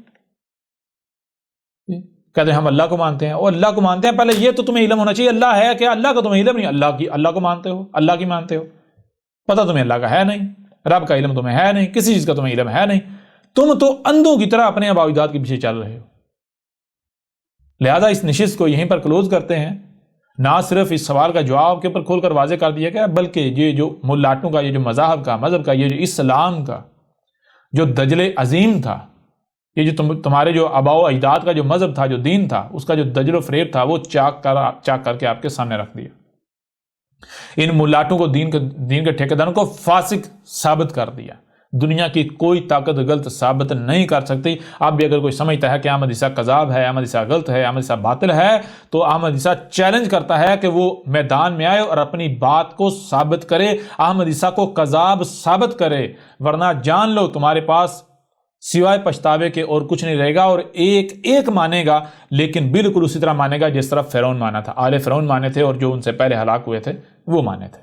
کہتے ہیں ہم اللہ کو مانتے ہیں. اور اللہ کو مانتے ہیں, پہلے یہ تو تمہیں علم ہونا چاہیے اللہ ہے کیا. اللہ کا تمہیں علم نہیں, اللہ کو مانتے ہو, اللہ کی مانتے ہو, پتہ تمہیں اللہ کا ہے نہیں, رب کا علم تمہیں ہے نہیں, کسی چیز کا تمہیں علم ہے نہیں. تم تو اندھوں کی طرح اپنے آباء و اجداد کے پیچھے چل رہے ہو. لہذا اس نشست کو یہیں پر کلوز کرتے ہیں. نہ صرف اس سوال کا جواب کے اوپر کھول کر واضح کر دیا گیا, بلکہ یہ جو ملاٹوں کا, یہ جو مذہب کا, یہ جو اسلام کا جو دجل عظیم تھا, یہ جو تمہارے جو آباء و اجداد کا جو مذہب تھا, جو دین تھا, اس کا جو دجل و فریب تھا, وہ چاک کر کے آپ کے سامنے رکھ دیا. ان ملاٹوں کو, دین کے ٹھیکیداروں کو فاسق ثابت کر دیا. دنیا کی کوئی طاقت غلط ثابت نہیں کر سکتی. اب بھی اگر کوئی سمجھتا ہے کہ احمد عیسیٰ کذاب ہے, احمد عیسیٰ غلط ہے, احمد عیسیٰ باطل ہے, تو احمد عیسیٰ چیلنج کرتا ہے کہ وہ میدان میں آئے اور اپنی بات کو ثابت کرے, احمد عیسیٰ کو کذاب ثابت کرے. ورنہ جان لو تمہارے پاس سوائے پچھتاوے کے اور کچھ نہیں رہے گا. اور ایک مانے گا, لیکن بالکل اسی طرح مانے گا جس طرح فرعون مانا تھا. آل فرعون مانے تھے, اور جو ان سے پہلے ہلاک ہوئے تھے وہ مانے تھے.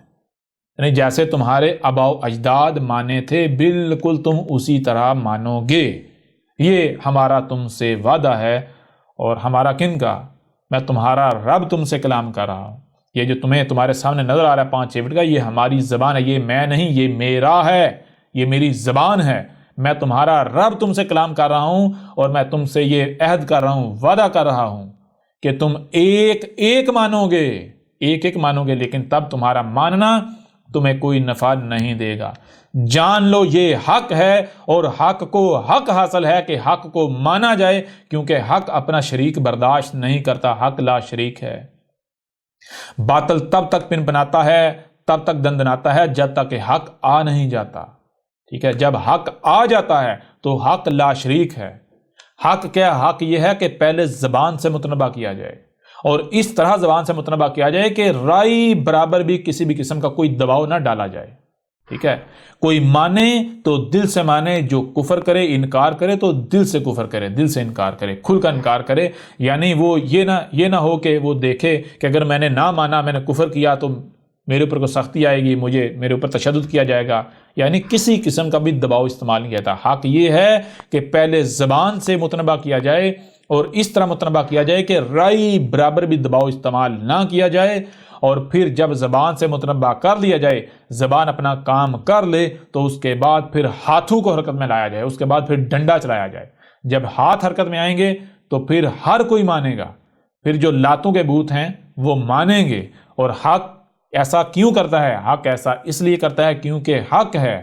یعنی جیسے تمہارے آباء و اجداد مانے تھے بالکل تم اسی طرح مانو گے، یہ ہمارا تم سے وعدہ ہے۔ اور ہمارا کن کا؟ میں تمہارا رب تم سے کلام کر رہا ہوں۔ یہ جو تمہیں تمہارے سامنے نظر آ رہا ہے 5-6 فٹ کا، یہ ہماری زبان ہے، یہ میں نہیں، یہ میرا ہے، یہ میری زبان ہے۔ میں تمہارا رب تم سے کلام کر رہا ہوں، اور میں تم سے یہ عہد کر رہا ہوں، وعدہ کر رہا ہوں کہ تم ایک ایک مانو گے، ایک ایک مانو گے، لیکن تب تمہارا ماننا تمہیں کوئی نفع نہیں دے گا۔ جان لو یہ حق ہے، اور حق کو حق حاصل ہے کہ حق کو مانا جائے، کیونکہ حق اپنا شریک برداشت نہیں کرتا، حق لا شریک ہے۔ باطل تب تک پنپناتا ہے، تب تک دندناتا ہے جب تک کہ حق آ نہیں جاتا، ٹھیک ہے؟ جب حق آ جاتا ہے تو حق لا شریک ہے۔ حق کیا؟ حق یہ ہے کہ پہلے زبان سے متنبہ کیا جائے، اور اس طرح زبان سے متنبہ کیا جائے کہ رائی برابر بھی کسی بھی قسم کا کوئی دباؤ نہ ڈالا جائے، ٹھیک ہے؟ کوئی مانے تو دل سے مانے، جو کفر کرے انکار کرے تو دل سے کفر کرے، دل سے انکار کرے، کھل کر انکار کرے۔ یعنی وہ یہ نہ ہو کہ وہ دیکھے کہ اگر میں نے نہ مانا، میں نے کفر کیا تو میرے اوپر کوئی سختی آئے گی، میرے اوپر تشدد کیا جائے گا، یعنی کسی قسم کا بھی دباؤ استعمال نہیں کیا تھا۔ حق یہ ہے کہ پہلے زبان سے متنبہ کیا جائے، اور اس طرح متنبہ کیا جائے کہ رائی برابر بھی دباؤ استعمال نہ کیا جائے، اور پھر جب زبان سے متنبہ کر لیا جائے، زبان اپنا کام کر لے، تو اس کے بعد پھر ہاتھوں کو حرکت میں لایا جائے، اس کے بعد پھر ڈنڈا چلایا جائے۔ جب ہاتھ حرکت میں آئیں گے تو پھر ہر کوئی مانے گا، پھر جو لاتوں کے بت ہیں وہ مانیں گے۔ اور حق ایسا کیوں کرتا ہے؟ حق ایسا اس لیے کرتا ہے کیونکہ حق ہے،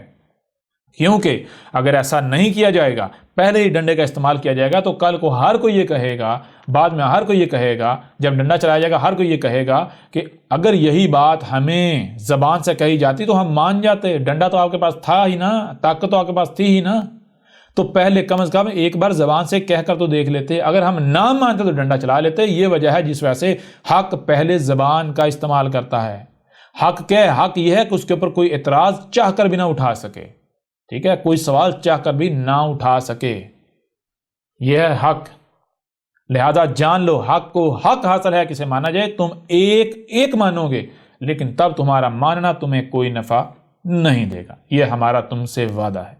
کیونکہ اگر ایسا نہیں کیا جائے گا، پہلے ہی ڈنڈے کا استعمال کیا جائے گا، تو کل کو ہر کوئی یہ کہے گا، بعد میں ہر کوئی یہ کہے گا، جب ڈنڈا چلایا جائے گا ہر کوئی یہ کہے گا کہ اگر یہی بات ہمیں زبان سے کہی جاتی تو ہم مان جاتے، ڈنڈا تو آپ کے پاس تھا ہی نا، طاقت تو آپ کے پاس تھی ہی نا، تو پہلے کم از کم ایک بار زبان سے کہہ کر تو دیکھ لیتے، اگر ہم نہ مانتے تو ڈنڈا چلا لیتے۔ یہ وجہ ہے جس وجہ سے حق پہلے زبان کا استعمال کرتا ہے۔ حق کیا ہے؟ حق یہ ہے کہ اس کے اوپر کوئی اعتراض چاہ کر بھی نہ اٹھا سکے، ٹھیک ہے؟ کوئی سوال چاہ کر بھی نہ اٹھا سکے، یہ ہے حق۔ لہذا جان لو حق کو حق حاصل ہے کسے مانا جائے، تم ایک ایک مانو گے، لیکن تب تمہارا ماننا تمہیں کوئی نفع نہیں دے گا، یہ ہمارا تم سے وعدہ ہے۔